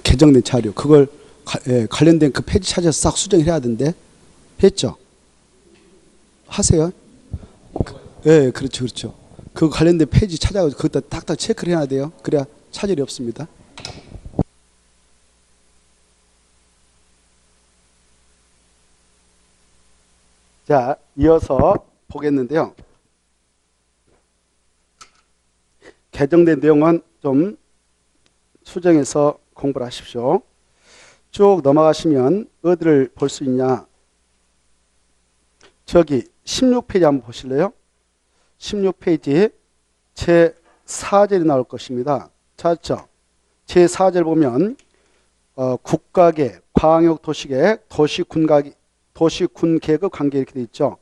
개정된 자료 그걸 관련된 그 페이지 찾아서 싹 수정을 해야 되는데 했죠? 하세요? 예, 그렇죠, 그렇죠. 그 관련된 페이지 찾아가지고 그것도 딱딱 체크를 해야 돼요. 그래야 차질이 없습니다. 자, 이어서 보겠는데요. 개정된 내용은 좀 수정해서 공부를 하십시오. 쭉 넘어가시면 어디를 볼 수 있냐. 저기 16페이지 한번 보실래요? 16페이지 제4절이 나올 것입니다. 찾죠? 제4절 보면 국가계, 광역도시계획, 도시군계획의 관계 이렇게 되어 있죠.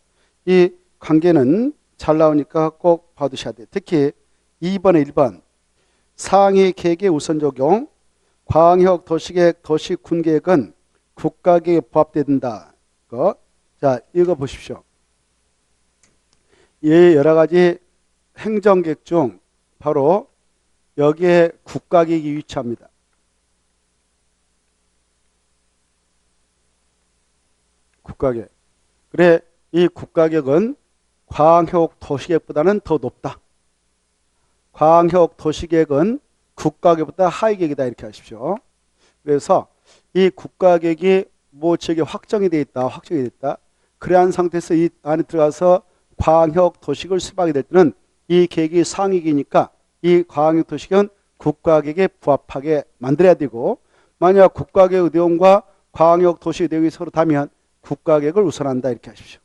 이 관계는 잘 나오니까 꼭 봐두셔야 돼요. 특히 2번에 1번 상위 계획의 우선 적용, 광역도시계획, 도시군계획은 국가계획에 부합된다. 자, 이거 보십시오. 이 여러 가지 행정계획 중 바로 여기에 국가계획이 위치합니다. 국가계획. 그래, 이 국가계획은 광역도시계획보다는 더 높다. 광역도시계획은 국가계획보다 하위계획이다 이렇게 하십시오. 그래서 이 국가계획이 뭐 지역에 확정이 되어 있다, 확정이 됐다. 그러한 상태에서 이 안에 들어가서 광역도시계획을 수립하게 될 때는 이 계획이 상위계획이니까 이 광역도시계획은 국가계획에 부합하게 만들어야 되고, 만약 국가계획 내용과 광역도시 내용이 서로 다르면 국가계획을 우선한다 이렇게 하십시오.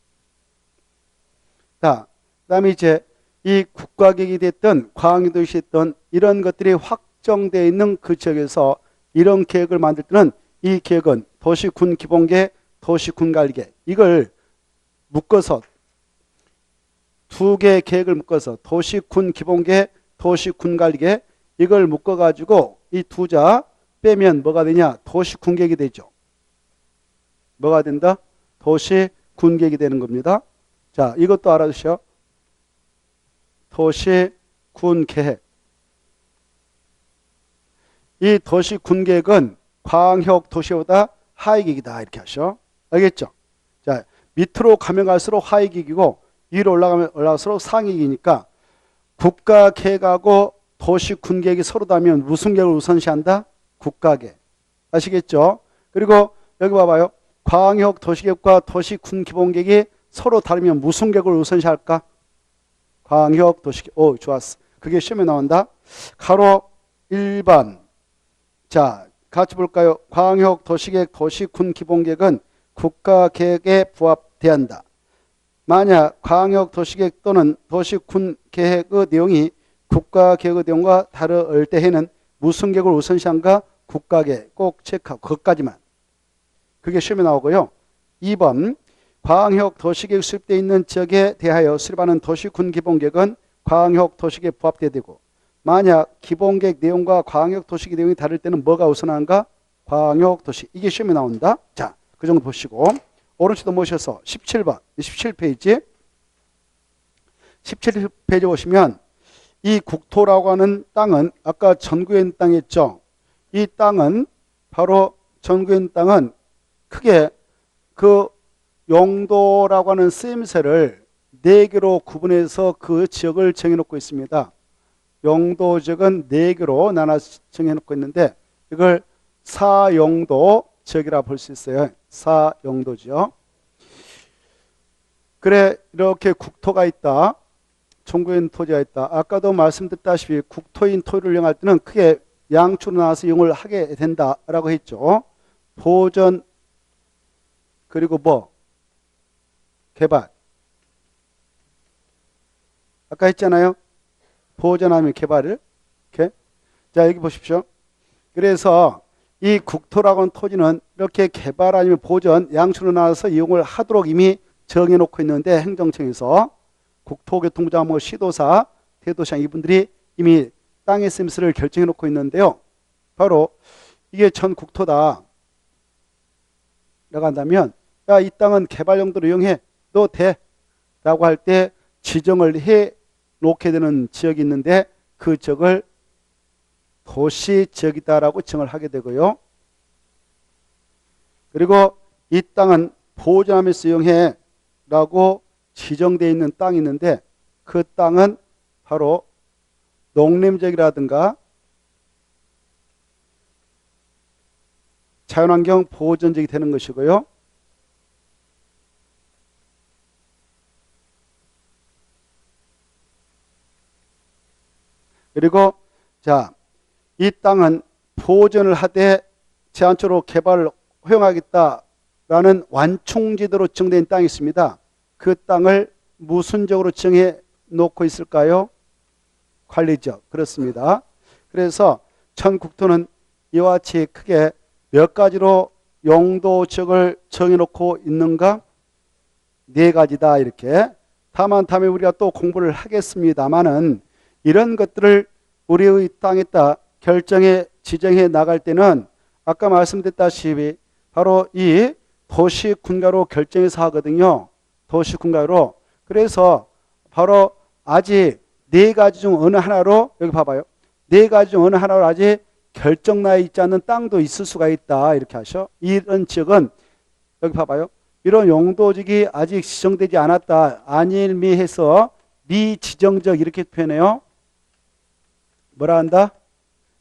자, 그다음에 이제 이 국가계획이 됐던 광역도시 됐던 이런 것들이 확정되어 있는 그 지역에서 이런 계획을 만들 때는 이 계획은 도시군 기본계획, 도시군 관리계획 이걸 묶어서 두 개의 계획을 묶어서 도시군 기본계획, 도시군 관리계획 이걸 묶어가지고 이 두 자 빼면 뭐가 되냐? 도시군계획이 되죠. 뭐가 된다? 도시군계획이 되는 겁니다. 자, 이것도 알아두시오. 도시군계획. 이 도시군계획은 광역도시보다 하위계획이다 이렇게 하셔. 알겠죠? 자, 밑으로 가면 갈수록 하위계획이고 위로 올라가면 올라갈수록 상위계획이니까 국가계획하고 도시군계획이 서로 다르면 무슨 계획을 우선시한다? 국가계획. 아시겠죠? 그리고 여기 봐봐요. 광역도시계획과 도시군기본계획이 서로 다르면 무슨 계획을 우선시할까? 광역도시계획. 오, 좋았어. 그게 시험에 나온다. 가로 1번. 자, 같이 볼까요? 광역도시계획, 도시군기본계획은 국가계획에 부합돼야 한다. 만약 광역도시계획 또는 도시군계획의 내용이 국가계획의 내용과 다를 때에는 무슨 계획을 우선시한가? 국가계획. 꼭 체크하고 그것까지만. 그게 시험에 나오고요. 2번 광역도시계획 수립되어 있는 지역에 대하여 수립하는 도시군기본계획은 광역도시계획에 부합돼야 되고, 만약 기본계획 내용과 광역도시계획 내용이 다를 때는 뭐가 우선한가? 광역도시. 이게 시험에 나온다. 자, 그 정도 보시고 오른쪽도 모셔서 17번 17페이지 17페이지 보시면 이 국토라고 하는 땅은 아까 전구에 있는 땅 했죠. 이 땅은 바로 전구에 있는 땅은 크게 그 용도라고 하는 쓰임새를 4개로 구분해서 그 지역을 정해놓고 있습니다. 용도 지역은 4개로 나눠서 정해놓고 있는데 이걸 사용도 지역이라 볼 수 있어요. 사용도 지역. 그래, 이렇게 국토가 있다. 전구에 토지가 있다. 아까도 말씀드렸다시피 국토인 토지를 이용할 때는 크게 양축으로 나눠서 이용을 하게 된다라고 했죠. 보전 그리고 뭐 개발. 아까 했잖아요. 보전하면 개발을. 이렇게. 자, 여기 보십시오. 그래서 이 국토라고 하는 토지는 이렇게 개발 아니면 보전 양축으로 나눠서 이용을 하도록 이미 정해놓고 있는데 행정청에서 국토교통부장, 뭐 시도사, 대도시장 이분들이 이미 땅의 쓰임새를 결정해 놓고 있는데요. 바로 이게 전 국토다 라고 한다면, 야, 이 땅은 개발 용도로 이용해 도 돼 라고 할 때 지정을 해 놓게 되는 지역이 있는데 그 지역을 도시지역이다라고 지정을 하게 되고요. 그리고 이 땅은 보존하며 수용해 라고 지정되어 있는 땅이 있는데 그 땅은 바로 농림지역이라든가 자연환경 보존지역이 되는 것이고요. 그리고 자, 이 땅은 보존을 하되 제한적으로 개발을 허용하겠다라는 완충지대로 지정된 땅이 있습니다. 그 땅을 무슨 지역으로 지정해 놓고 있을까요? 관리지역. 그렇습니다. 그래서 전 국토는 이와 같이 크게 몇 가지로 용도 지역을 정해놓고 있는가? 네 가지다 이렇게. 다만 다음에 우리가 또 공부를 하겠습니다마는 이런 것들을 우리의 땅에다 결정해 지정해 나갈 때는 아까 말씀드렸다시피 바로 이 도시군가로 결정해서 하거든요. 도시군가로. 그래서 바로 아직 네 가지 중 어느 하나로 여기 봐봐요. 네 가지 중 어느 하나로 아직 결정나 있지 않는 땅도 있을 수가 있다. 이렇게 하셔. 이런 지역은 여기 봐봐요. 이런 용도지역이 아직 지정되지 않았다. 안일미해서 미지정적 이렇게 표현해요. 뭐라 한다?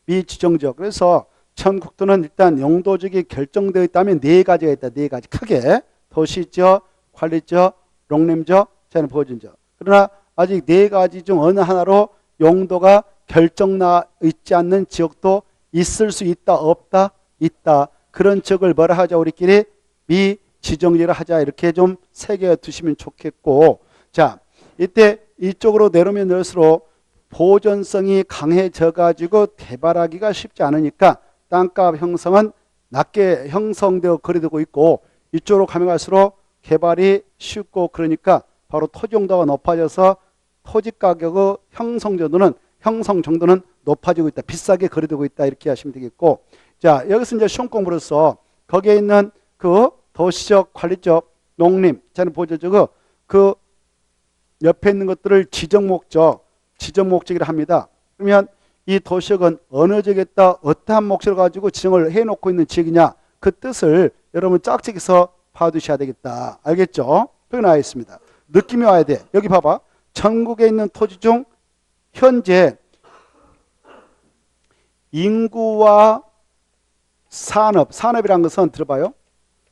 미지정적. 그래서 전국토는 일단 용도지역이 결정되어 있다면 네 가지가 있다. 네 가지. 크게 도시지역, 관리지역, 농림지역, 자연보존지역. 그러나 아직 네 가지 중 어느 하나로 용도가 결정나 있지 않는 지역도 있을 수 있다. 없다? 있다. 그런 지역을 뭐라 하자? 우리끼리 미지정지라 하자. 이렇게 좀 새겨 두시면 좋겠고, 자, 이때 이쪽으로 내려오면 내릴수록 보존성이 강해져 가지고 개발하기가 쉽지 않으니까 땅값 형성은 낮게 형성되어 거래되고 있고, 이쪽으로 가면 갈수록 개발이 쉽고, 그러니까 바로 토지 용도가 높아져서 토지 가격의 형성 정도는 높아지고 있다. 비싸게 거래되고 있다. 이렇게 하시면 되겠고, 자, 여기서 이제 시험 공부로서 거기에 있는 그 도시적, 관리적, 농림, 자연 보존적 그 옆에 있는 것들을 지정 목적이라 합니다. 그러면 이 도시역은 어느 지역에다 어떠한 목적을 가지고 지정을 해놓고 있는 지역이냐, 그 뜻을 여러분 짝짝이서 봐두셔야 되겠다. 알겠죠? 여기 나와 있습니다. 느낌이 와야 돼. 여기 봐봐. 전국에 있는 토지 중 현재 인구와 산업이라는 것은 들어봐요.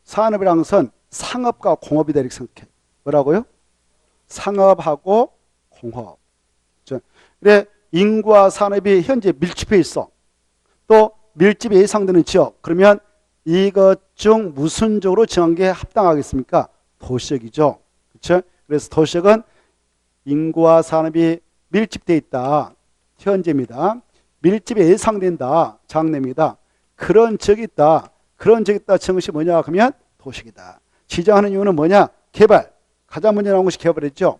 산업이라는 것은 상업과 공업이다 이렇게 생각해. 뭐라고요? 상업하고 공업. 그래, 인구와 산업이 현재 밀집해 있어. 또 밀집이 예상되는 지역. 그러면 이것 중 무슨 쪽으로 정한 게 합당하겠습니까? 도시역이죠. 그렇죠? 그래서 도시역은 인구와 산업이 밀집되어 있다. 현재입니다. 밀집이 예상된다. 장래입니다. 그런 적이 있다. 그런 적이 있다. 정 것이 뭐냐? 그러면 도시역이다. 지정하는 이유는 뭐냐? 개발. 가장 먼저 나온 것이 개발이죠.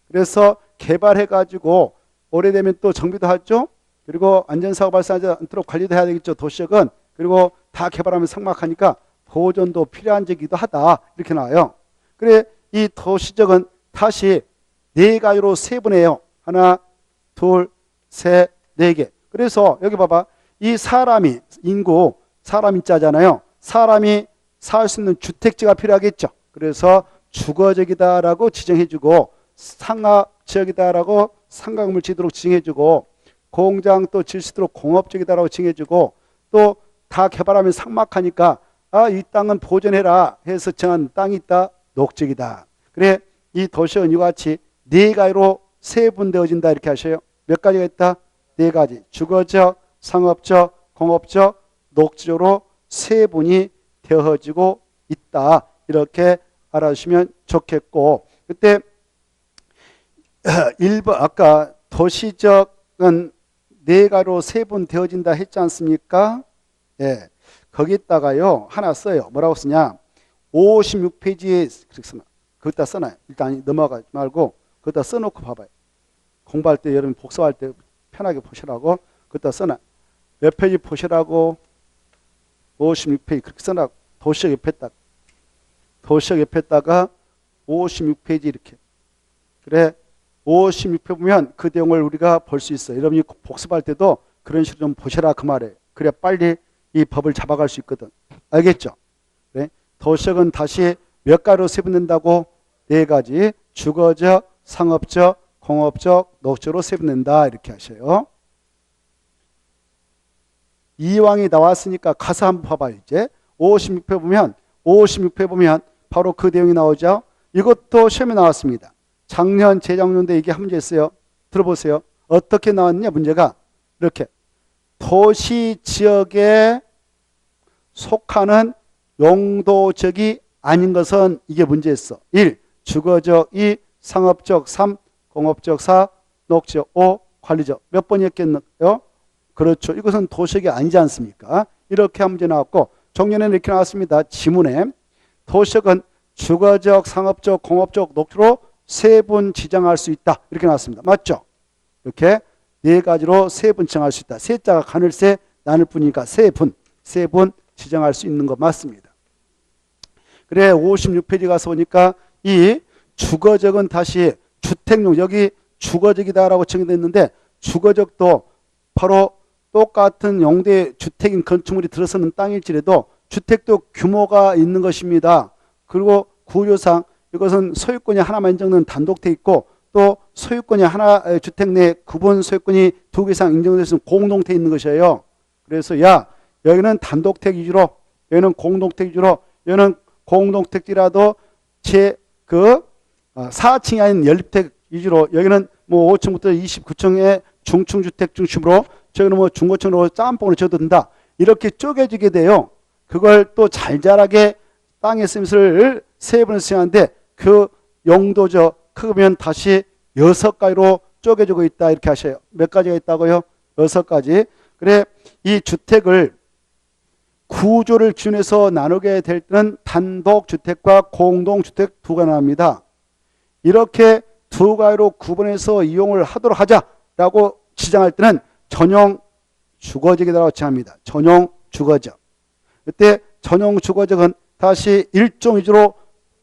그래서 개발해가지고 오래되면 또 정비도 하죠. 그리고 안전사고 발생하지 않도록 관리도 해야 되겠죠. 도시역은. 그리고 다 개발하면 삭막하니까 보존도 필요한 적이기도 하다. 이렇게 나와요. 그래, 이 도시적은 다시 네 가지로 세분해요. 하나, 둘, 셋, 네 개. 그래서 여기 봐봐. 이 사람이, 인구, 사람 인자잖아요. 사람이 살 수 있는 주택지가 필요하겠죠. 그래서 주거지역이다라고 지정해주고, 상업지역이다라고 상가건물 지도록 지정해주고, 공장 또 질 수 있도록 공업지역이다라고 지정해주고, 또 다 개발하면 삭막하니까 이 땅은 보존해라 해서 정한 땅이 있다. 녹지역이다. 그래, 이 도시는 이와 같이 네 가지로 세분되어진다 이렇게 하셔요. 몇 가지가 있다? 네 가지. 주거적, 상업적, 공업적, 녹지적으로 세분이 되어지고 있다. 이렇게 알아주시면 좋겠고, 그때 1번 아까 도시적은 네 가지로 세분되어진다 했지 않습니까? 예, 거기다가요 하나 써요. 뭐라고 쓰냐? 56페이지에 그렇게 써놔. 거기다 써놔요. 일단 넘어가지 말고 거기다 써놓고 봐봐요. 공부할 때 여러분 복습할 때 편하게 보시라고 거기다 써놔. 몇 페이지 보시라고? 56페이지 그렇게 써놔. 도시역 옆에다가 56페이지 이렇게. 그래, 56페이지 보면 그 내용을 우리가 볼 수 있어요. 여러분이 복습할 때도 그런 식으로 좀 보시라 그 말이에요. 그래야 빨리 이 법을 잡아갈 수 있거든. 알겠죠? 그래? 도시역은 다시 몇 가지로 세분된다고? 네 가지. 주거적, 상업적, 공업적, 녹지로 세분된다. 이렇게 하셔요. 이왕이 나왔으니까 가서 한번 봐봐요. 이제 56회 보면 바로 그 내용이 나오죠. 이것도 시험에 나왔습니다. 작년, 재작년도 이게 한 문제 있어요. 들어보세요. 어떻게 나왔냐 문제가 이렇게 도시 지역에 속하는 용도적이 아닌 것은 이게 문제였어. 1. 주거적 2. 상업적 3. 공업적 4. 녹지적 5. 관리적. 몇 번이었겠나요? 그렇죠. 이것은 도시역이 아니지 않습니까? 이렇게 한 문제 나왔고 정년에는 이렇게 나왔습니다. 지문에 도시역은 주거적, 상업적, 공업적, 녹지로 세분 지정할 수 있다. 이렇게 나왔습니다. 맞죠? 이렇게 네 가지로 세분 지정할 수 있다. 세자가 가늘세 나눌 뿐이니까 세분 지정할 수 있는 거 맞습니다. 그래 56페이지 가서 보니까 이 주거적은 다시 주택용 여기 주거적이다라고 정의됐는데 주거적도 바로 똑같은 용도의 주택인 건축물이 들어서는 땅일지라도 주택도 규모가 있는 것입니다. 그리고 구조상 이것은 소유권이 하나만 인정되는 단독돼 있고 또 소유권이 하나 주택 내 구분 소유권이 2개 이상 인정돼서 공동돼 있는 것이에요. 그래서 야 여기는 단독택 위주로 여기는 공동택 위주로 여기는 공동택이라도 제 4층이 아닌 연립택 위주로 여기는 뭐 5층부터 29층의 중층주택 중심으로 저기는 뭐 중고층으로 짬뽕으로 줘도 된다. 이렇게 쪼개지게 돼요. 그걸 또 잘잘하게 땅의 쓰임을 세 번을 쓰는데 그 용도죠. 크면 다시 6가지로 쪼개지고 있다. 이렇게 하셔요. 몇 가지가 있다고요? 6가지. 그래 이 주택을 구조를 기준해서 나누게 될 때는 단독주택과 공동주택 두 가지가 나옵니다. 이렇게 두 가지로 구분해서 이용을 하도록 하자라고 지정할 때는 전용 주거적이라고 지정합니다. 전용 주거적. 그때 전용 주거적은 다시 일종 위주로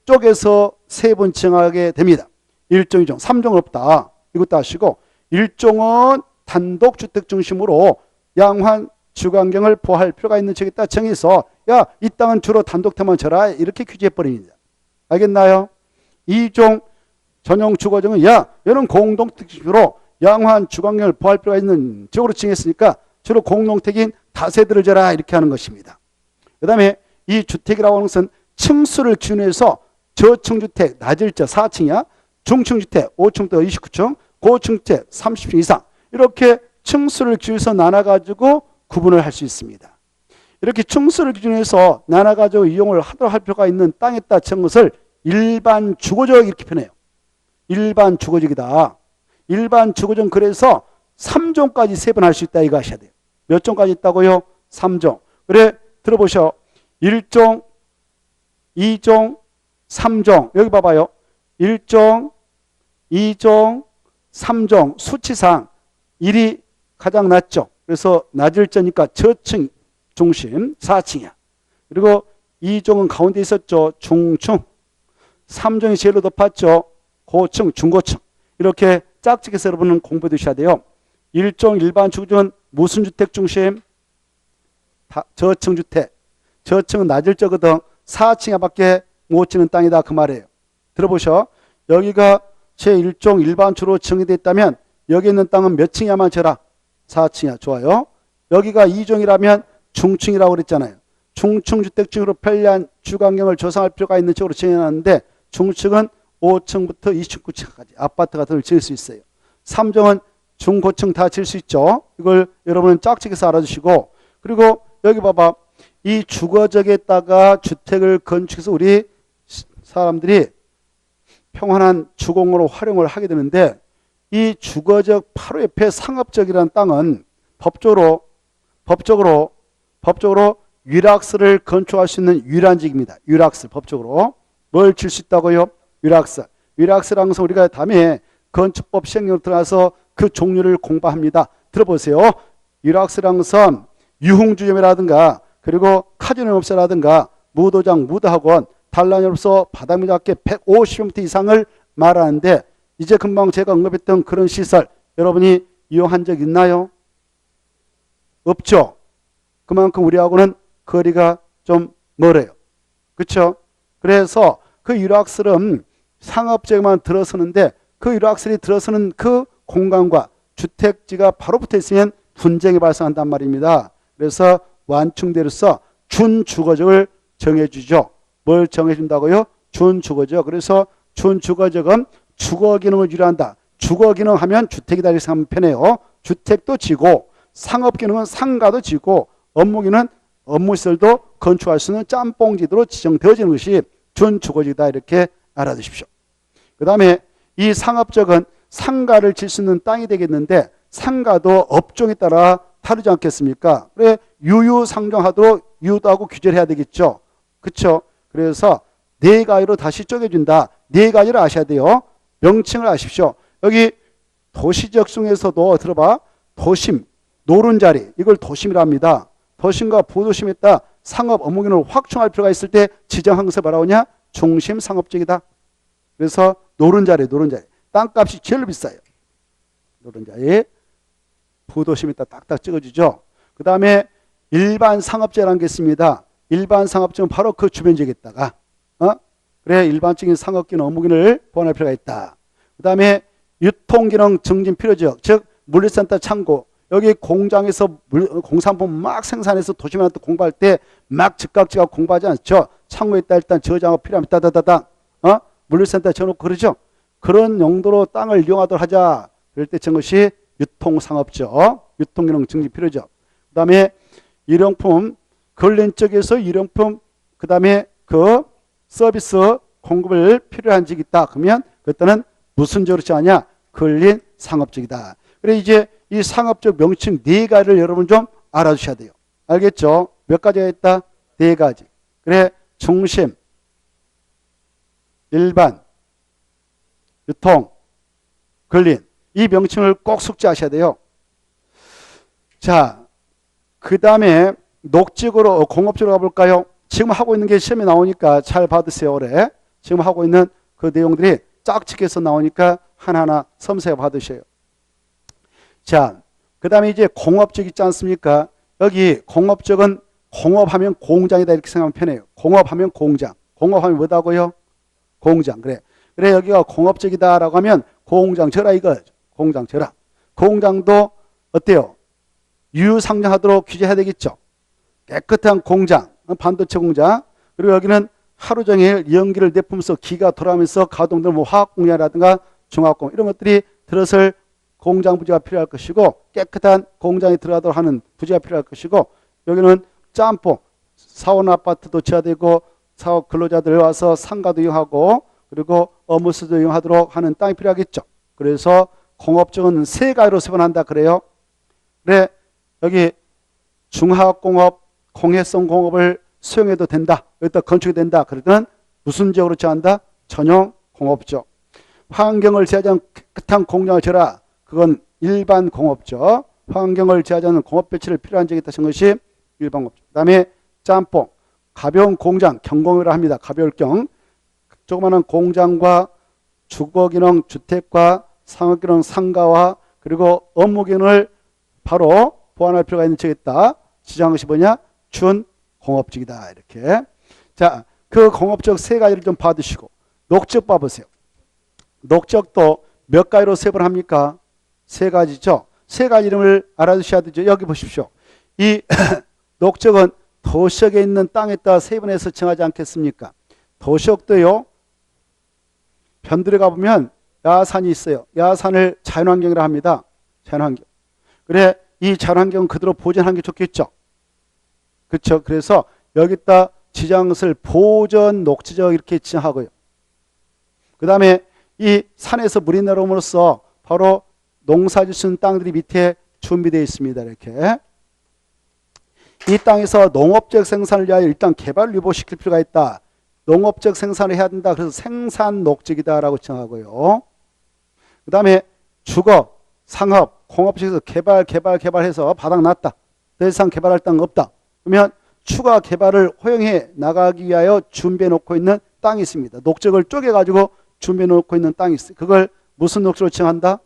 쪼개서 세 번 지정하게 됩니다. 일종, 2종, 3종은 없다. 이것도 아시고 일종은 단독주택 중심으로 양환 주거환경을 보호할 필요가 있는 지역에 정해서 야, 이 땅은 주로 단독택만 줘라 이렇게 규제해버립니다. 알겠나요? 2종 전용 주거적은 야, 얘는 공동택으로 양환 주거환경을 보호할 필요가 있는 지역으로 정했으니까 주로 공동택인 다세대를 줘라 이렇게 하는 것입니다. 그 다음에 이 주택이라고 하는 것은 층수를 기준해서 저층주택 낮을 때 4층이야. 중층주택 5층부터 29층, 고층주택 30층 이상 이렇게 층수를 기준해서 나눠가지고 구분을 할 수 있습니다. 이렇게 층수를 기준해서 나눠가지고 이용을 하도록 할 필요가 있는 땅에 따라 정한 것을 일반 주거적 이렇게 표현해요. 일반 주거적이다. 일반 주거적 그래서 3종까지 세 번 할 수 있다 이거 하셔야 돼요. 몇 종까지 있다고요? 3종. 그래 들어보셔. 1종, 2종, 3종. 여기 봐봐요. 1종, 2종, 3종. 수치상 1이 가장 낮죠. 그래서 낮을 때니까 저층 중심 4층이야. 그리고 2종은 가운데 있었죠. 중층. 3종이 제일 높았죠. 고층, 중고층. 이렇게 짝짓기해서 여러분은 공부해 두셔야 돼요. 1종 일반 주거는 무슨 주택 중심? 저층 주택. 저층은 낮을 적거든 4층에 밖에 못 지는 땅이다 그 말이에요. 들어보셔. 여기가 제1종 일반주로 정의되어 있다면 여기 있는 땅은 몇 층이야만 쳐라? 4층이야. 좋아요. 여기가 2종이라면 중층이라고 그랬잖아요. 중층주택층으로 편리한 주거환경을 조성할 필요가 있는 쪽으로 정해놨는데 중층은 5층부터 29층까지 아파트 같은 걸 지을 수 있어요. 3종은 중고층 다 지을 수 있죠. 이걸 여러분은 짝짓기해서 알아주시고 그리고 여기 봐봐. 이 주거적에다가 주택을 건축해서 우리 사람들이 평안한 주공으로 활용을 하게 되는데 이 주거적 바로 옆에 상업적이라는 땅은 법적으로 위락스를 건축할 수 있는 위란직입니다. 위락스 법적으로 뭘 질 수 있다고요? 위락스. 위락스라는 것은 우리가 다음에 건축법 시행령으로 들어가서 그 종류를 공부합니다. 들어보세요. 위락스라는 것은 유흥주점이라든가 그리고 카지노업소라든가 무도장, 무도학원, 단란업소, 바닥미적계 150m 이상을 말하는데 이제 금방 제가 언급했던 그런 시설 여러분이 이용한 적 있나요? 없죠. 그만큼 우리하고는 거리가 좀 멀어요. 그렇죠? 그래서 그 일확설은 상업지역만 들어서는데 그 일확설이 들어서는 그 공간과 주택지가 바로 붙어 있으면 분쟁이 발생한단 말입니다. 그래서 완충대로서 준주거적을 정해주죠. 뭘 정해준다고요? 준주거적. 그래서 준주거적은 주거기능을 유리한다. 주거기능 하면 주택이다 이렇게 생각하면 편해요. 주택도 지고 상업기능은 상가도 지고 업무기능은 업무시설도 건축할 수 있는 짬뽕지대로 지정되어지는 것이 준주거지다 이렇게 알아두십시오. 그 다음에 이 상업적은 상가를 질 수 있는 땅이 되겠는데 상가도 업종에 따라 다르지 않겠습니까? 그래 유유상종하도록 유도하고 규제를 해야 되겠죠. 그렇죠? 그래서 네 가지로 다시 쪼개준다. 네 가지를 아셔야 돼요. 명칭을 아십시오. 여기 도시지역 중에서도 들어봐. 도심, 노른자리 이걸 도심이라 합니다. 도심과 부도심에 따라 상업 업무기능을 확충할 필요가 있을 때 지정한 것을 뭐라고 하냐? 중심 상업적이다. 그래서 노른자리. 땅값이 제일 비싸요. 노른자리. 부도심에 따라 딱딱 찍어주죠. 그 다음에 일반 상업지라는 게 있습니다. 일반 상업지는 바로 그 주변 지역에다가 그래 일반적인 상업기능 업무기능을 보완할 필요가 있다. 그 다음에 유통기능 증진 필요지역, 즉 물류센터 창고. 여기 공장에서 공산품 막 생산해서 도심에 공부할 때 막 즉각 공부하지 않죠. 창고에 있다 일단 저장하고 필요하면 따다다당 물류센터 쳐놓고 그러죠. 그런 용도로 땅을 이용하도록 하자. 그럴 때 저것이 유통상업죠. 유통기능 증진 필요죠. 그 다음에 일용품, 근린 쪽에서 일용품, 그 다음에 그 서비스 공급을 필요한 적이 있다. 그러면 그때는 무슨 적으로 정하냐? 근린 상업적이다. 그래 이제 이 상업적 명칭 네 가지를 여러분 좀 알아두셔야 돼요. 알겠죠? 몇 가지가 있다? 네 가지. 그래 중심, 일반, 유통, 근린. 이 명칭을 꼭 숙지하셔야 돼요. 자, 그 다음에 녹직으로 공업적으로 가볼까요? 지금 하고 있는 게 시험에 나오니까 잘 받으세요. 올해. 지금 하고 있는 그 내용들이 짝짓기해서 나오니까 하나하나 섬세하게 받으셔요. 자, 그 다음에 이제 공업적 있지 않습니까? 여기 공업적은 공업하면 공장이다 이렇게 생각하면 편해요. 공업하면 공장. 공업하면 뭐다고요? 공장. 그래 여기가 공업적이다라고 하면 공장 쳐라 이거. 공장 쳐라. 공장도 어때요? 유상장하도록 규제해야 되겠죠. 깨끗한 공장, 반도체 공장. 그리고 여기는 하루 종일 연기를 내뿜으면서 기가 돌아가면서 가동되는 뭐 화학공장이라든가 중화공 이런 것들이 들어설 공장 부지가 필요할 것이고 깨끗한 공장에 들어가도록 하는 부지가 필요할 것이고 여기는 짬뽕, 사원 아파트도 지어되고 사업 근로자들 와서 상가도 이용하고 그리고 업무수도 이용하도록 하는 땅이 필요하겠죠. 그래서 공업적은 세 가지로 세분한다 그래요. 그래 여기 중화공업, 공해성 공업을 수용해도 된다. 여기다 건축이 된다. 그러면 무슨 지역으로 정한다? 전용 공업적. 환경을 제하지 않은 깨끗한 공장을 지어라. 그건 일반 공업적. 환경을 제하지 않은 공업 배치를 필요한 지역이 있다는 것이 일반 공업적. 그 다음에 짬뽕, 가벼운 공장, 경공이라 합니다. 가벼울 경. 조그마한 공장과 주거기능, 주택과 상업기능, 상가와 그리고 업무기능을 바로 보완할 필요가 있는 지역이 있다. 지정한 것이 뭐냐? 준공업적이다. 이렇게. 자, 그 공업적 세 가지를 좀 받으시고 녹적 봐보세요. 녹적도 몇 가지로 세분합니까? 세 가지죠. 세 가지 이름을 알아두셔야 되죠. 여기 보십시오. 이 녹적은 도시역에 있는 땅에 따라 세분해서 정하지 않겠습니까? 도시역도요. 변들에 가보면 야산이 있어요. 야산을 자연환경이라 합니다. 자연환경. 그래 이 자연환경 그대로 보존하는 게 좋겠죠. 그렇죠. 그래서 여기다 지정것을 보전 녹지적 이렇게 지정하고요. 그 다음에 이 산에서 물이 내려옴으로써 바로 농사질 수 있는 땅들이 밑에 준비되어 있습니다. 이렇게. 이 땅에서 농업적 생산을 위하여 일단 개발을 유보시킬 필요가 있다. 농업적 생산을 해야 된다. 그래서 생산 녹적이다라고 정하고요. 그 다음에 주거, 상업, 공업적에서 개발해서 바닥났다. 더 이상 개발할 땅 없다. 그러면 추가 개발을 허용해 나가기 위하여 준비해 놓고 있는 땅이 있습니다. 녹적을 쪼개가지고 준비해 놓고 있는 땅이 있어요. 그걸 무슨 녹적으로 칭한다?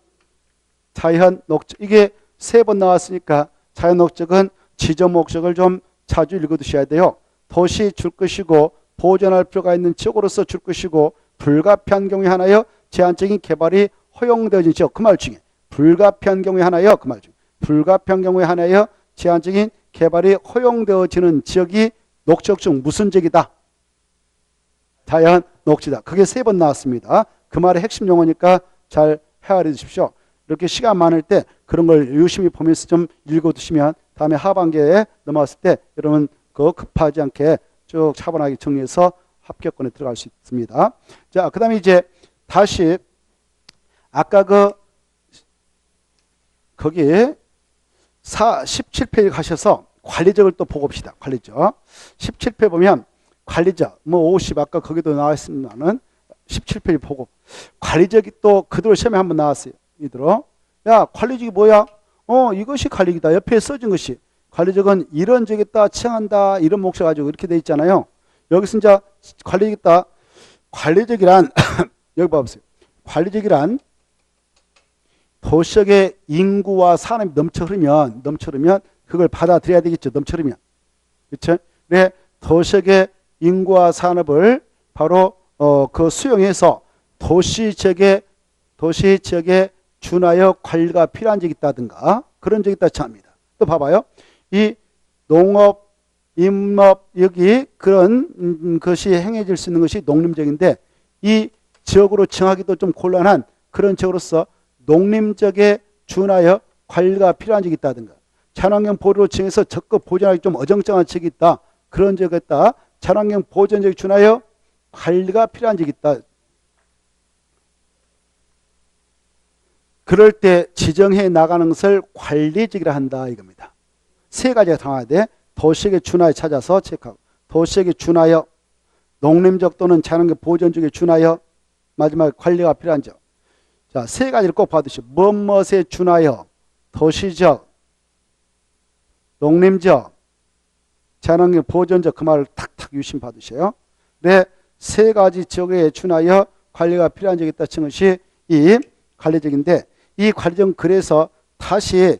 자연 녹적. 이게 세 번 나왔으니까 자연 녹적은 지정 목적을 좀 자주 읽어두셔야 돼요. 도시 줄 것이고 보존할 필요가 있는 지역으로서 줄 것이고 불가피한 경우에 한하여 제한적인 개발이 허용되어진 지역. 그 말 중에 불가피한 경우에 한하여 그 말 중에 불가피한 경우에 한하여 제한적인 개발이 허용되어지는 지역이 녹지역 중 무슨 지역이다? 자연 녹지다. 그게 3번 나왔습니다. 그 말의 핵심 용어니까 잘 헤아려 주십시오. 이렇게 시간 많을 때 그런 걸 유심히 보면서 좀 읽어두시면 다음에 하반기에 넘어왔을 때 여러분 그 급하지 않게 쭉 차분하게 정리해서 합격권에 들어갈 수 있습니다. 자, 그 다음에 이제 다시 아까 거기 17페이지 가셔서 관리적을 또 보고 봅시다. 관리적. 17페이지 보면 관리적, 50 아까 거기도 나왔습니다는 17페이지 보고 관리적이 또 그대로 시험에 한번 나왔어요. 이대로. 야, 관리적이 뭐야? 이것이 관리적이다. 옆에 써진 것이. 관리적은 이런 적이다, 칭한다, 이런 몫을 가지고 이렇게 돼 있잖아요. 여기서 이제 관리적이다. 관리적이란, 여기 봐보세요. 관리적이란 도시역의 인구와 산업이 넘쳐 흐르면 그걸 받아들여야 되겠죠. 넘쳐 흐르면. 그렇죠? 네, 도시역의 인구와 산업을 바로 그 수용해서 도시 지역에 준하여 관리가 필요한 적이 있다든가 그런 적이 있다 칩니다. 또 봐봐요. 이 농업, 임업 여기 그런 것이 행해질 수 있는 것이 농림적인데 이 지역으로 정하기도 좀 곤란한 그런 지역으로서 농림적에 준하여 관리가 필요한 적이 있다든가 자연환경 보호로 정해서 적극 보존하기 좀 어정쩡한 지역이 있다. 그런 지역이 있다. 자연환경 보존적에 준하여 관리가 필요한 적이 있다. 그럴 때 지정해 나가는 것을 관리적이라 한다 이겁니다. 3가지가 당해야 돼. 도시역에 준하여 찾아서 체크하고 도시역에 준하여 농림적 또는 자연환경 보존적에 준하여 마지막에 관리가 필요한 점. 자, 3가지를 꼭 받으시오. 무엇에 준하여 도시적, 농림적, 자연환경 보존적 그 말을 탁탁 유심 받으셔요. 네, 3가지 지역에 준하여 관리가 필요한 적이 있다 친 것이 이 관리적인데 이 관리적은 그래서 다시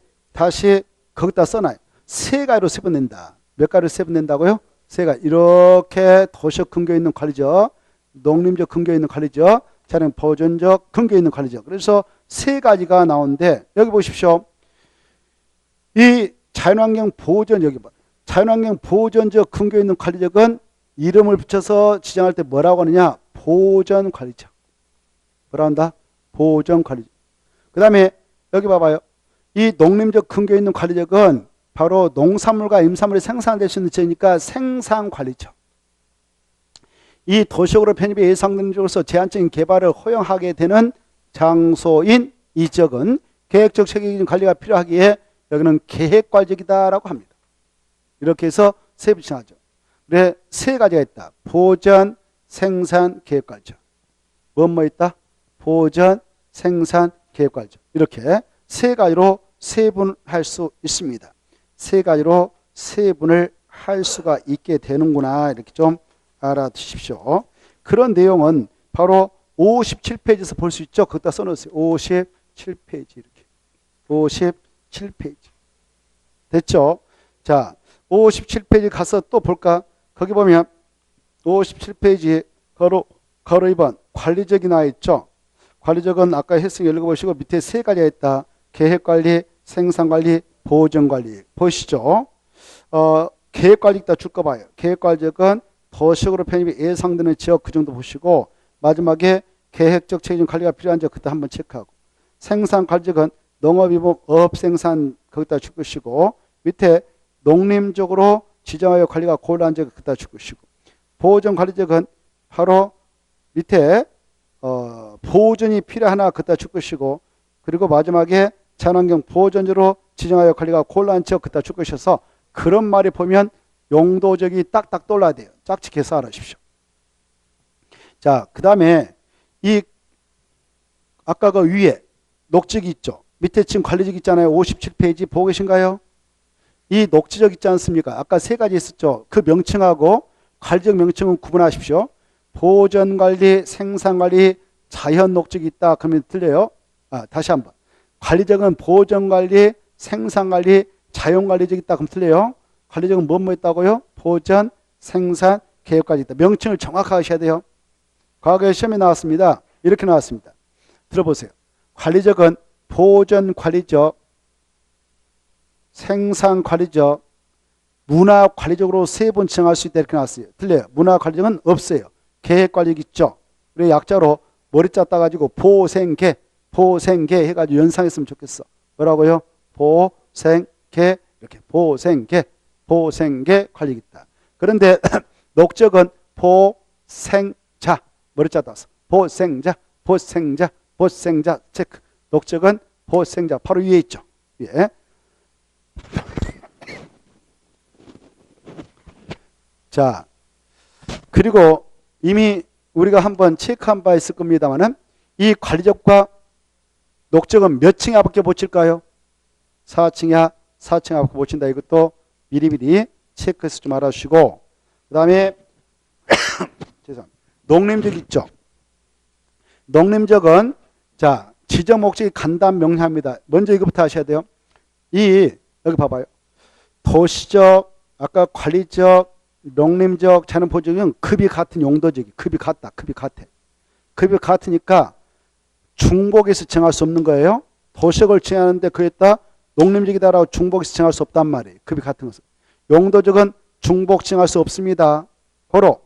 거기다 써놔요. 3가지로 세분된다. 몇 가지로 세분된다고요? 3가지. 이렇게 도시적 근거에 있는 관리적, 농림적 근거에 있는 관리적, 자연 보존적 근거에 있는 관리적. 그래서 3가지가 나오는데 여기 보십시오. 이 자연환경 보존 여기 봐. 자연환경 보존적 근거에 있는 관리적은 이름을 붙여서 지정할 때 뭐라고 하느냐? 보존관리적. 뭐라 한다? 보존관리적. 그 다음에 여기 봐봐요. 이 농림적 근거에 있는 관리적은 바로 농산물과 임산물이 생산될 수 있는 지역이니까 생산관리적. 이 도시적으로 편입이 예상되는 쪽으로서 제한적인 개발을 허용하게 되는 장소인 이 지역은 계획적 체계적인 관리가 필요하기에 여기는 계획관리적이다라고 합니다. 이렇게 해서 세부칭하죠. 그래, 3가지가 있다. 보전, 생산, 계획관리적. 뭐 있다? 보전, 생산, 계획관리적. 이렇게 3가지로 세분할 수 있습니다. 3가지로 세분을 할 수가 있게 되는구나. 이렇게 좀 알아두십시오. 그런 내용은 바로 57페이지에서 볼 수 있죠. 거기다 써놓으세요. 57페이지 이렇게. 57페이지. 됐죠? 자, 57페이지 가서 또 볼까? 거기 보면 57페이지 가로 2번 관리적이 나와 있죠. 관리적은 아까 했으니 읽어보시고 밑에 3가지가 있다. 계획관리, 생산관리, 보존관리. 보시죠. 계획관리 다 줄 거 봐요. 계획관리적은 도시적으로 편입이 예상되는 지역 그 정도 보시고 마지막에 계획적 체계적 관리가 필요한 지역 그때 한번 체크하고 생산관리적은 농업이목 어업생산 거기다 줄 것이고 밑에 농림적으로 지정하여 관리가 곤란한 지역 그기다 줄 것이고 보존관리적은 바로 밑에 보존이 필요하나 그기다 줄 것이고 그리고 마지막에 자연환경 보존지로 지정하여 관리가 곤란한 지역 그기다 줄 것이어서 그런 말이 보면 용도적이 딱딱 떠올라야 돼요. 짝짓해서 알아주십시오. 자, 그 다음에 이 아까 그 위에 녹지기 있죠. 밑에 지금 관리적 있잖아요. 57페이지 보고 계신가요? 이 녹지적 있지 않습니까? 아까 3가지 있었죠. 그 명칭하고 관리적 명칭은 구분하십시오. 보존관리, 생산관리, 자연녹지기 있다. 그러면 틀려요. 다시 한번. 관리적은 보존관리, 생산관리, 자연관리적 있다. 그럼 틀려요. 관리적은 뭐 있다고요? 보존, 생산, 계획관리 있다. 명칭을 정확하게 하셔야 돼요. 과거에 시험에 나왔습니다. 이렇게 나왔습니다. 들어보세요. 관리적은 보존관리적, 생산관리적, 문화관리적으로 세 번 정할 수 있다 이렇게 나왔어요. 틀려요. 문화관리적은 없어요. 계획관리적 있죠. 그래서 약자로 머리자 따가지고 보생계 해가지고 연상했으면 좋겠어. 뭐라고요? 보생계 이렇게 보생계 관리적 있다. 그런데 녹적은 보생자 머리자 따서 보생자 체크. 녹적은 보생자 바로 위에 있죠. 위에. 자, 그리고 이미 우리가 한번 체크한 바 있을 겁니다만은 이 관리적과 녹적은 몇 층에 앞에 붙일까요? 4층이야. 4층에 앞에 붙인다. 이것도 미리미리 체크해서 좀 알아주시고, 그 다음에 죄송합니다. 농림적 있죠. 농림적은 자 지정 목적이 간단 명료합니다. 먼저 이것부터 하셔야 돼요. 여기 봐봐요. 도시적, 아까 관리적, 농림적, 자연 보존은 급이 같은 용도적이 급이 같다. 급이 같으니까 중복에서 정할 수 없는 거예요. 도시적을 정하는데 그랬다 농림적이다라고 중복에서 정할 수 없단 말이에요. 급이 같은 것은. 용도적은 중복 정할 수 없습니다. 고로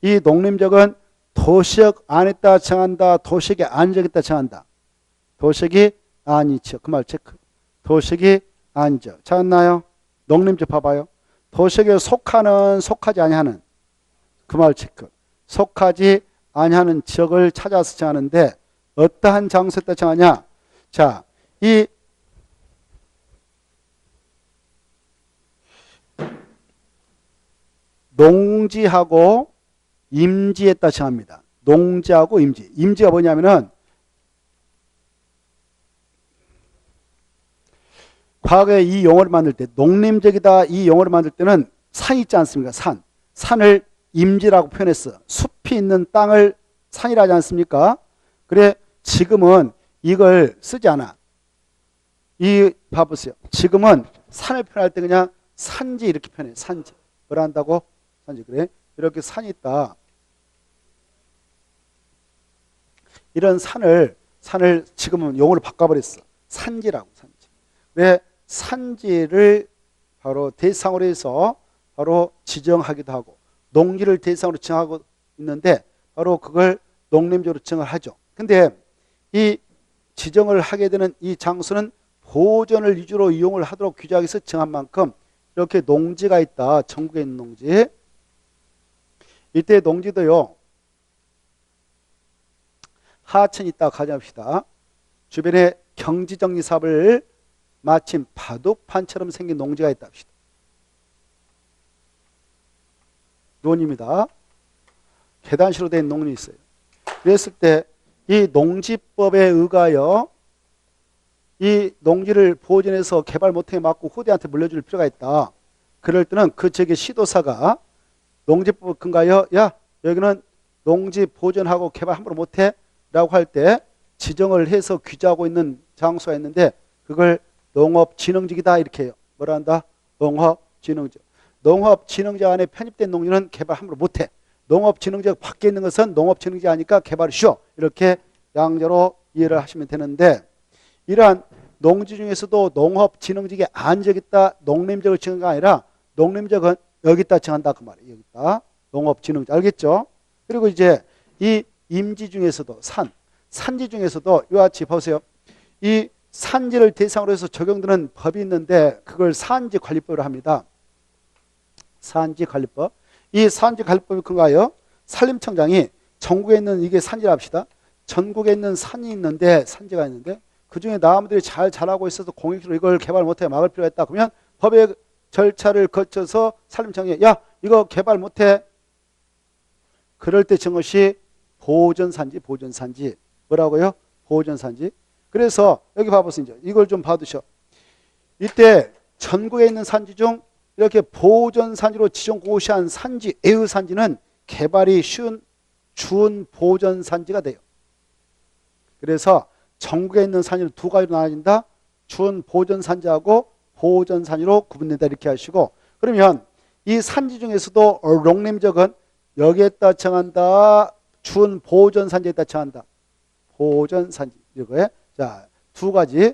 이 농림적은 도시적 안에다 정한다. 도시적이 아니적에다 정한다. 도시적이 아니죠. 그 말 체크. 도시적이 아니죠. 찾았나요? 농림적 봐봐요. 도시적에 속하는 속하지 아니하는 그 말 체크. 속하지 아니하는 지역을 찾아서 정하는데 어떠한 장소에다 정하냐? 자, 이 농지하고 임지에다 정합니다. 농지하고 임지. 임지가 뭐냐면은 과거에 이 용어를 만들 때 농림적이다 이 용어를 만들 때는 산 있지 않습니까? 산을 임지라고 표현했어. 숲이 있는 땅을 산이라지 않습니까? 그래 지금은 이걸 쓰지 않아. 봐보세요. 지금은 산을 표현할 때 그냥 산지 이렇게 표현해. 산지. 뭐라 한다고? 산지. 그래. 이렇게 산이 있다. 이런 산을 지금은 용어를 바꿔버렸어. 산지라고. 산지. 왜 산지를 바로 대상으로 해서 바로 지정하기도 하고 농지를 대상으로 정하고 있는데 바로 그걸 농림적으로 정을 하죠. 근데 이 지정을 하게 되는 이 장소는 보존을 위주로 이용을 하도록 규정해서 정한 만큼 이렇게 농지가 있다. 전국에 있는 농지. 이때 농지도요. 하천이 있다 가정합시다. 주변에 경지정리 사업을 마침 바둑판처럼 생긴 농지가 있다 합시다. 논입니다. 계단식으로 된 농이 있어요. 그랬을 때 이 농지법에 의하여 이 농지를 보존해서 개발 못하게 막고 후대한테 물려줄 필요가 있다. 그럴 때는 그 지역의 시도사가 농지법 근거하여 야 여기는 농지 보존하고 개발 함부로 못해 라고 할 때 지정을 해서 규제하고 있는 장소가 있는데 그걸 농업진흥지이다 이렇게 해요. 뭐라 한다? 농업진흥지. 농업진흥지 안에 편입된 농지는 개발 함부로 못해. 농업진흥지가 밖에 있는 것은 농업진흥지 아니까 개발이 쉬워. 이렇게 양자로 이해를 하시면 되는데 이러한 농지 중에서도 농업진흥지에 안적있다 농림적을 정한 게 아니라 농림적은 여기다 정한다 그 말이에요. 여기다 농업진흥지 알겠죠? 그리고 이제 이 임지 중에서도 산지 중에서도 이와 같이 보세요. 이 산지를 대상으로 해서 적용되는 법이 있는데 그걸 산지관리법으로 합니다. 산지관리법. 이 산지관리법이 근거하여 산림청장이 전국에 있는 이게 산지라 합시다. 전국에 있는 산이 있는데 산지가 있는데 그중에 나무들이 잘 자라고 있어서 공익으로 이걸 개발 못해 막을 필요가 있다. 그러면 법의 절차를 거쳐서 산림청이 야 이거 개발 못해. 그럴 때 정것이 보존산지. 뭐라고요? 보존산지. 그래서 여기 봐보세요. 이걸 좀 봐두셔. 이때 전국에 있는 산지 중 이렇게 보존산지로 지정고시한 산지, 애의산지는 개발이 쉬운 준 보존산지가 돼요. 그래서 전국에 있는 산지는 두 가지로 나눠진다. 준 보존산지하고 보존산지로 구분된다 이렇게 하시고 그러면 이 산지 중에서도 농림적은 여기에다 정한다. 준 보존산지에다 정한다. 보존산지 이거에 자, 두 가지.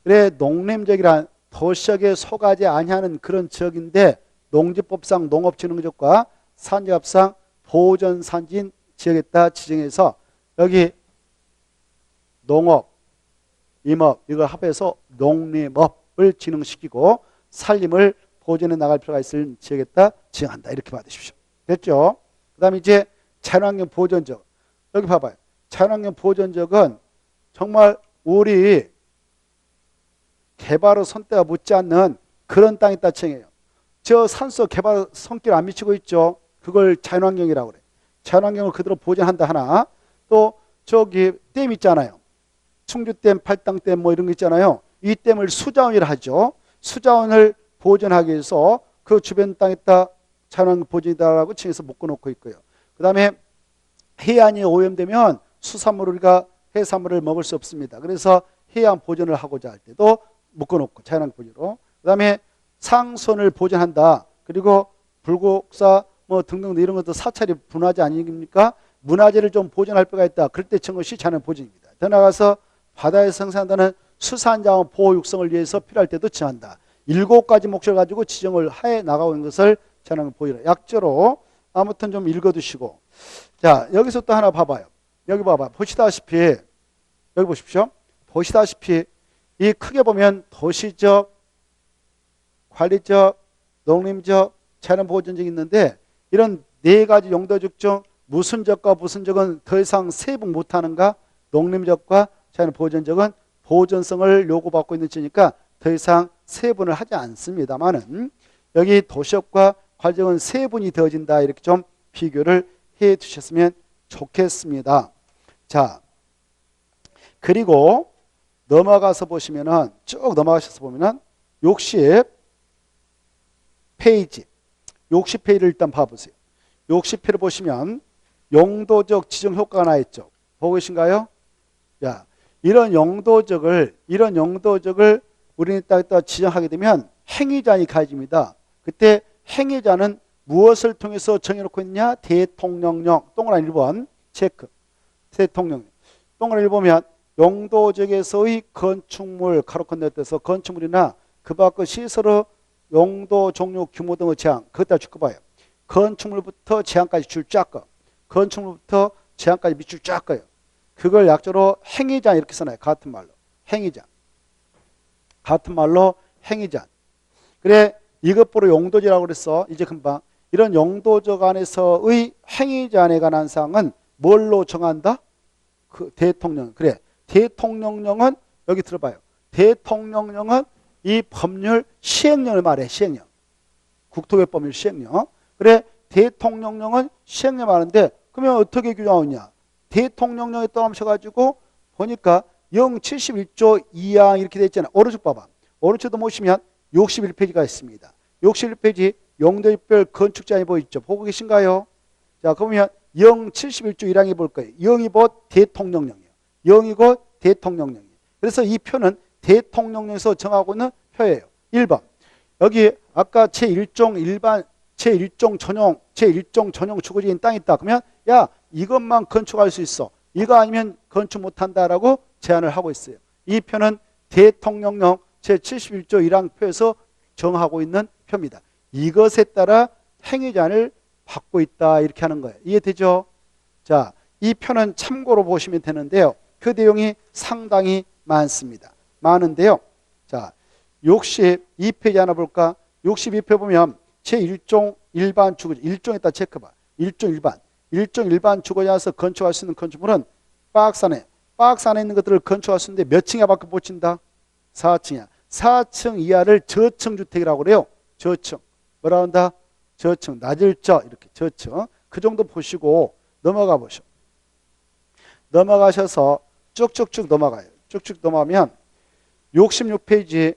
그래 농림지역이란 도시역에 속하지 아니하는 그런 지역인데 농지법상 농업진흥지역과 산지법상 보존산지인 지역에다 지정해서 여기 농업, 임업 이걸 합해서 농림업을 진흥시키고 산림을 보존해 나갈 필요가 있을 지역에다 지정한다. 이렇게 받으십시오. 됐죠? 그 다음에 이제 자연환경 보존지역. 여기 봐봐요. 자연환경 보존지역은 정말 우리 개발의 손때가 묻지 않는 그런 땅에다 지정해요. 저 산소 개발 손길 안 미치고 있죠. 그걸 자연환경이라고 그래. 자연환경을 그대로 보존한다 하나. 또 저기 댐 있잖아요. 충주댐, 팔당댐 뭐 이런 거 있잖아요. 이 댐을 수자원이라 하죠. 수자원을 보존하기 위해서 그 주변 땅에다 자연환경 보존이다라고 칭해서 묶어놓고 있고요. 그 다음에 해안이 오염되면 수산물 우리가 해산물을 먹을 수 없습니다. 그래서 해안 보존을 하고자 할 때도 묶어놓고 자연환경 보존으로. 그 다음에 상선을 보존한다. 그리고 불국사 뭐 등등 이런 것도 사찰이 문화재 아닙니까? 문화재를 좀 보존할 필요가 있다. 그럴 때 정것이 자연 보존입니다. 더 나아가서 바다에서 생산되는 수산자원 보호 육성을 위해서 필요할 때도 지정한다. 7가지 목적을 가지고 지정을 해 나가고 있는 것을 자연 보존. 약조로 아무튼 좀 읽어두시고. 자, 여기서 또 하나 봐봐요. 여기 봐봐. 보시다시피 여기 보십시오. 보시다시피 이 크게 보면 도시적, 관리적, 농림적, 자연보존적 있는데 이런 4가지 용도적 중 무슨 적과 무슨 적은 더 이상 세분 못하는가? 농림적과 자연보존적은 보존성을 요구받고 있는 지니까 더 이상 세분을 하지 않습니다만은 여기 도시적과 관리적은 세분이 되어진다. 이렇게 좀 비교를 해 두셨으면 좋겠습니다. 자, 그리고 넘어가서 보시면은 쭉 넘어가셔서 보면은 60페이지 60페이지를 일단 봐보세요. 60페이지를 보시면 용도적 지정 효과가 나 있죠. 보고 계신가요? 자, 이런 용도적을 우리는 딱 지정하게 되면 행위자이 가해집니다. 그때 행위자는 무엇을 통해서 정해놓고 있냐? 대통령령. 동그라미 1번 체크. 대통령령. 동그라미 1보면 용도적에서의 건축물 가로컨대에서 건축물이나 그 밖의 시설의 용도, 종류, 규모 등의 제한. 그것다 쭉 봐요. 건축물부터 제한까지 줄 쫙 거. 건축물부터 제한까지 밑줄 쫙 거요. 그걸 약조로 행위자 이렇게 써놔요. 같은 말로. 행위자. 같은 말로 행위자. 그래 이것보로 용도지라고 그랬어. 이제 금방. 이런 용도적 안에서의 행위자에 관한 사항은 뭘로 정한다? 그 대통령. 그래. 대통령령은 여기 들어봐요. 대통령령은 이 법률 시행령을 말해. 시행령. 국토개법률 시행령. 그래 대통령령은 시행령 말하는데 그러면 어떻게 규정하느냐? 대통령령에 떠넘쳐가지고 보니까 071조 2항 이렇게 돼 있잖아요. 오른쪽 봐봐. 오른쪽도 보시면 61페이지가 있습니다. 61페이지 용도별 건축 제한이 보이죠. 보고 계신가요? 자, 그러면 071조 1항이 볼 거예요. 0이 곧 대통령령이에요. 0이 곧 대통령령이에요. 그래서 이 표는 대통령령에서 정하고 있는 표예요. 1번. 여기 아까 제1종 일반 제1종 전용 주거지인 땅이 있다. 그러면 야 이것만 건축할 수 있어. 이거 아니면 건축 못한다라고 제안을 하고 있어요. 이 표는 대통령령 제71조 1항 표에서 정하고 있는 표입니다. 이것에 따라 행위자를 받고 있다 이렇게 하는 거예요. 이해되죠? 자, 이 표는 참고로 보시면 되는데요. 그 내용이 상당히 많습니다. 많은데요. 자, 62페이지 하나 볼까? 62페이지 보면 제1종 일반 주거지 1종에다 체크봐. 1종 일반. 1종 일반 주거지에서 건축할 수 있는 건축물은 박스 안에 있는 것들을 건축할 수 있는데 몇 층에 밖에 못 친다? 4층이야. 4층 이하를 저층주택이라고 그래요. 저층. 뭐라 한다? 저층. 낮을 저 이렇게 저층. 그 정도 보시고 넘어가 보시오. 넘어가셔서 쭉쭉쭉 넘어가요. 쭉쭉 넘어가면 66페이지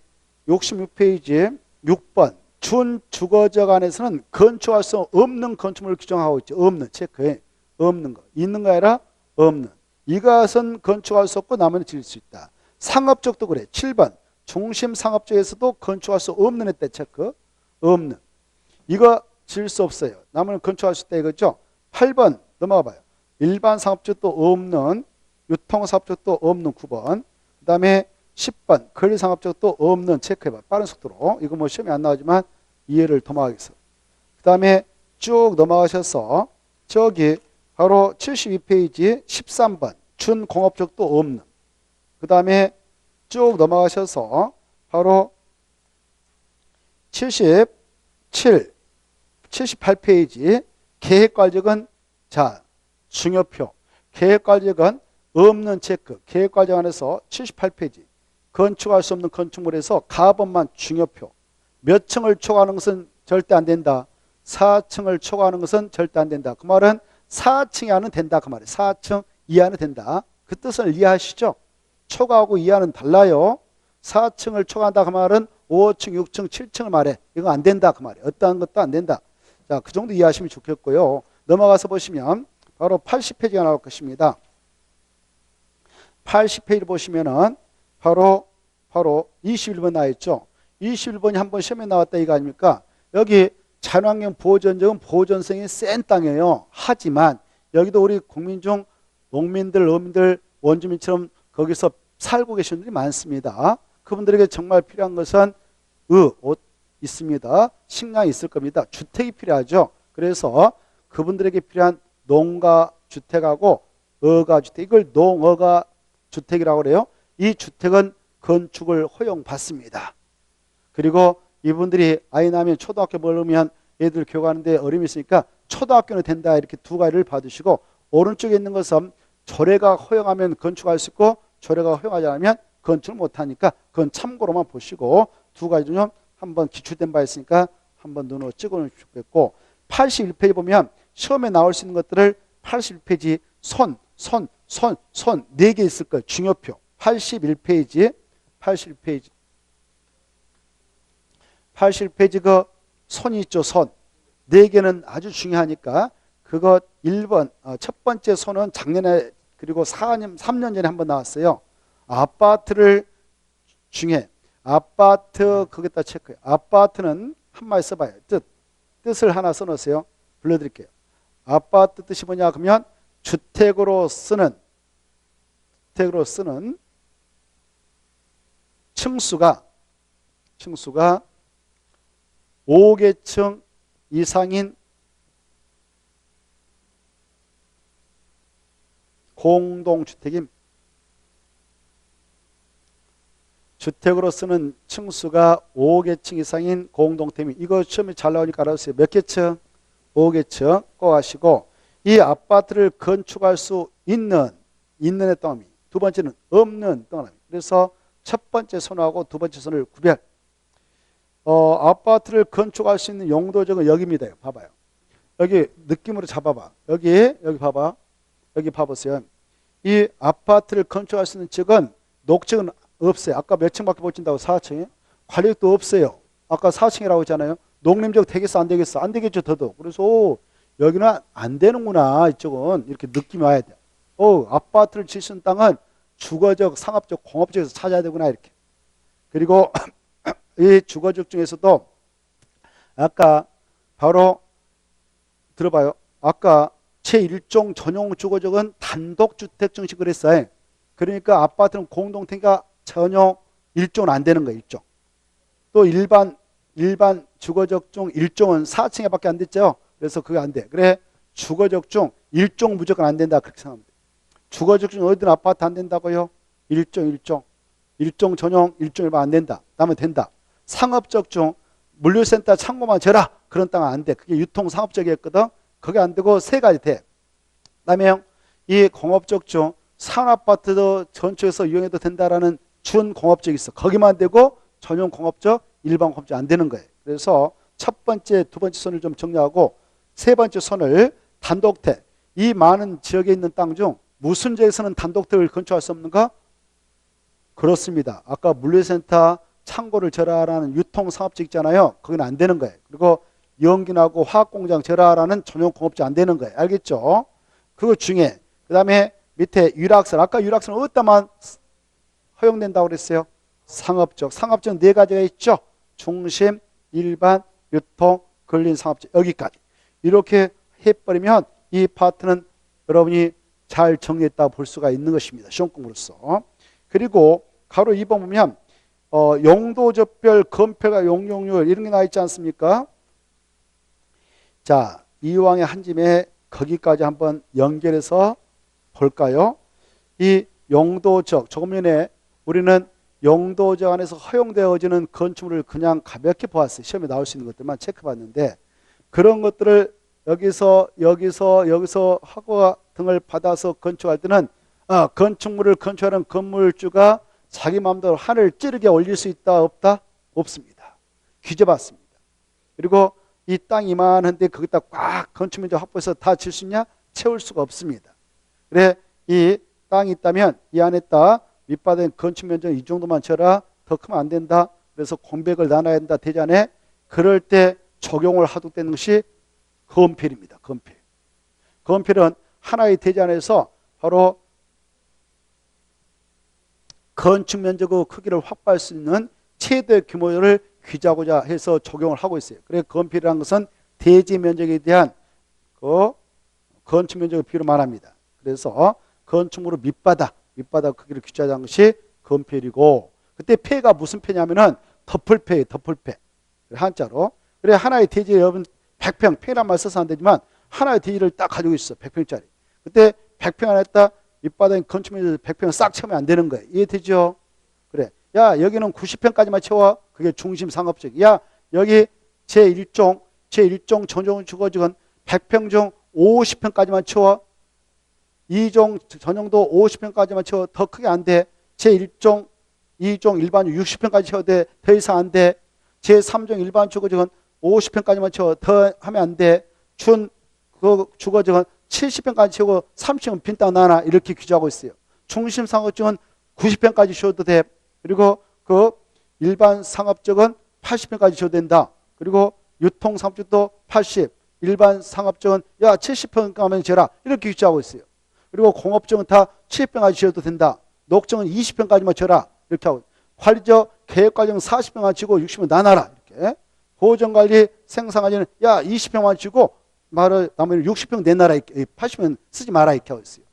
6번 준주거지역 안에서는 건축할 수 없는 건축물을 규정하고 있죠. 없는 체크해. 없는 거. 있는 거 아니라 없는. 이것은 건축할 수 없고 나머지는 지을 수 있다. 상업적도 그래. 7번 중심 상업적에서도 건축할 수 없는 때 체크. 없는. 이거 지을 수 없어요. 나머지는 건축할 수 있다 이거죠. 8번 넘어가 봐요. 일반 상업적도 없는, 유통상업적도 없는 9번. 그 다음에 10번 권리상업적도 없는 체크해봐. 빠른 속도로. 이거 뭐 시험에 안 나오지만 이해를 도모하겠어. 그 다음에 쭉 넘어가셔서 저기 바로 72페이지 13번 준공업적도 없는. 그 다음에 쭉 넘어가셔서 바로 78페이지 계획관적은 자 중요표. 계획관적은 없는 체크. 계획관적 안에서 78페이지 건축할 수 없는 건축물에서 가번만 중요표. 몇 층을 초과하는 것은 절대 안 된다. 4층을 초과하는 것은 절대 안 된다. 그 말은 4층 이하는 된다. 그 말이에요. 4층 이하는 된다. 그 뜻을 이해하시죠? 초과하고 이하는 달라요. 4층을 초과한다. 그 말은 5층, 6층, 7층을 말해. 이거 안 된다. 그 말이에요. 어떠한 것도 안 된다. 자, 그 정도 이해하시면 좋겠고요. 넘어가서 보시면 바로 80페이지가 나올 것입니다. 80페이지 보시면은 바로 21번 나와있죠. 21번이 한번 시험에 나왔다 이거 아닙니까? 여기 자연환경 보존적은 보존성이 센 땅이에요. 하지만 여기도 우리 국민 중 농민들, 어민들, 원주민처럼 거기서 살고 계신 분들이 많습니다. 그분들에게 정말 필요한 것은 옷 있습니다. 식량이 있을 겁니다. 주택이 필요하죠. 그래서 그분들에게 필요한 농가 주택하고 어가 주택, 이걸 농어가 주택이라고 그래요. 이 주택은 건축을 허용받습니다. 그리고 이분들이 아이 낳으면 초등학교 모르면 애들 교육하는데 어려움이 있으니까 초등학교는 된다. 이렇게 두 가지를 받으시고, 오른쪽에 있는 것은 조례가 허용하면 건축할 수 있고 조례가 허용하지 않으면 건축을 못하니까 그건 참고로만 보시고, 두 가지 중 한번 기출된 바 있으니까 한번 눈으로 찍어놓으면 좋겠고, 81페이지 보면 시험에 나올 수 있는 것들을 81페이지 손 4개 있을 거예요. 중요표. 81페이지 그 손이 있죠. 손 4개는 아주 중요하니까 그거 1번 첫 번째 손은 작년에 그리고 3년 전에 한번 나왔어요. 아파트를 중에 아파트 거기다 체크해요. 아파트는 한마디 써봐요. 뜻을 하나 써놓으세요. 불러드릴게요. 아파트 뜻이 뭐냐 그러면 주택으로 쓰는 층수가 5개층 이상인 공동주택임. 주택으로 쓰는 층수가 5개층 이상인 공동주택임. 이거 시험에 잘 나오니까 알아주세요. 몇 개층? 5개층 꼭 아시고, 이 아파트를 건축할 수 있는의 동의미, 두 번째는 없는 동의미. 그래서 첫 번째 선하고 두 번째 선을 구별. 아파트를 건축할 수 있는 용도적은 여기입니다. 봐봐요. 여기 느낌으로 잡아봐. 여기 봐봐. 여기 봐보세요. 이 아파트를 건축할 수 있는 측은 녹측은 없어요. 아까 몇 층밖에 못 진다고 4층에. 관리역도 없어요. 아까 4층이라고 했잖아요. 농림적 되겠어 안 되겠어? 안 되겠죠. 더더욱. 그래서 여기는 안 되는구나. 이쪽은 이렇게 느낌이 와야 돼. 아파트를 칠 수 있는 땅은 주거적, 상업적, 공업적에서 찾아야 되구나. 이렇게. 그리고 이 주거적 중에서도 아까 바로 들어봐요. 아까 제1종 전용 주거적은 단독주택 정식을 했어요. 그러니까 아파트는 공동택이니까 전용 1종은 안 되는 거예요. 1종. 또 일반 주거적 중 1종은 4층에 밖에 안 됐죠. 그래서 그게 안 돼. 그래 주거적 중 1종 무조건 안 된다. 그렇게 생각합니다. 주거적 중 어디든 아파트 안 된다고요? 1종 전용 1종 일반 안 된다. 그다음에 된다. 상업적 중 물류센터 창고만 져라. 그런 땅은 안 돼. 그게 유통상업적이었거든. 그게 안 되고 세 가지 돼. 그다음에 이 공업적 중 산아파트도 전체에서 이용해도 된다라는 준공업적이 있어. 거기만 되고 전용 공업적, 일반 공업적 안 되는 거예요. 그래서 첫 번째, 두 번째 선을 좀 정리하고 세 번째 선을 단독택. 이 많은 지역에 있는 땅 중 무슨 지역에서는 단독택을 건축할 수 없는가? 그렇습니다. 아까 물류센터 창고를 절하라는 유통상업적 있잖아요. 거기는 안 되는 거예요. 그리고 연기나고 화학공장 절하라는 전용 공업적 안 되는 거예요. 알겠죠? 그거 중에 그 다음에 밑에 유락설. 아까 유락설은 어디다만 허용된다고 그랬어요? 상업적. 상업적 네 가지가 있죠. 중심, 일반, 유통, 근린, 상업적. 여기까지. 이렇게 해버리면 이 파트는 여러분이 잘 정리했다고 볼 수가 있는 것입니다. 시험 공부로서. 그리고 가로 2번 보면 용도접별, 건폐가 용용률 이런 게 나와 있지 않습니까? 자, 이왕에 한 짐에 거기까지 한번 연결해서 볼까요? 이 용도적, 조금 전에 우리는 용도적 안에서 허용되어지는 건축물을 그냥 가볍게 보았어요. 시험에 나올 수 있는 것들만 체크봤는데 그런 것들을 여기서 허가 등을 받아서 건축할 때는 건축물을 건축하는 건물주가 자기 마음대로 하늘을 찌르게 올릴 수 있다 없다? 없습니다. 규제받습니다. 그리고 이 땅 이만한데 거기다 꽉 건축면적 확보해서 다 질 수 있냐? 채울 수가 없습니다. 그래 이 땅이 있다면 이 안에다 밑바닥에 건축면적 이 정도만 쳐라. 더 크면 안 된다. 그래서 공백을 나눠야 된다. 대전에 그럴 때 적용을 하도록 되는 것이 건폐입니다. 건폐. 건폐는 하나의 대전에서 바로 건축 면적의 크기를 확보할 수 있는 최대 규모를 규제하고자 해서 적용을 하고 있어요. 그래서 건폐라는 것은 대지 면적에 대한 그 건축 면적의 비율을 말합니다. 그래서 건축물의 밑바닥 크기를 규제하는 것이 건폐이고 그때 폐가 무슨 폐냐면은 덮을폐예요. 덮을폐. 한자로. 그래 하나의 대지에 여러분 100평, 평이란 말 써서 안 되지만 하나의 대지를 딱 가지고 있어. 100평짜리. 그때 100평 안에다 밑바닥에 건축면적 100평을 싹 채우면 안 되는 거예요. 이해되죠? 그래. 야 여기는 90평까지만 채워. 그게 중심 상업적. 야 여기 제1종 전용 주거지건 100평 중 50평까지만 채워. 2종 전용도 50평까지만 채워. 더 크게 안 돼. 제1종 2종 일반 60평까지 채워도 돼. 더 이상 안 돼. 제3종 일반 주거지건 50평까지만 채워. 더 하면 안 돼. 그 주거지건 70평까지 채우고 30평은 빈 땅 놔놔. 이렇게 규제하고 있어요. 중심 상업적은 90평까지 쉬어도 돼. 그리고 그 일반 상업적은 80평까지 쉬어도 된다. 그리고 유통 상업적도 80, 일반 상업적은 야 70평까지 쉬어라. 이렇게 규제하고 있어요. 그리고 공업적은 다 70평까지 쉬어도 된다. 녹정은 20평까지만 쉬어라. 이렇게 하고 관리적 계획과정 40평만 치고 60평 나눠라. 이렇게 보존관리 생산관리는 야 20평만 치고 나머지 60평 내놔라. 80평 쓰지 마라. 이렇게 하고 있어요.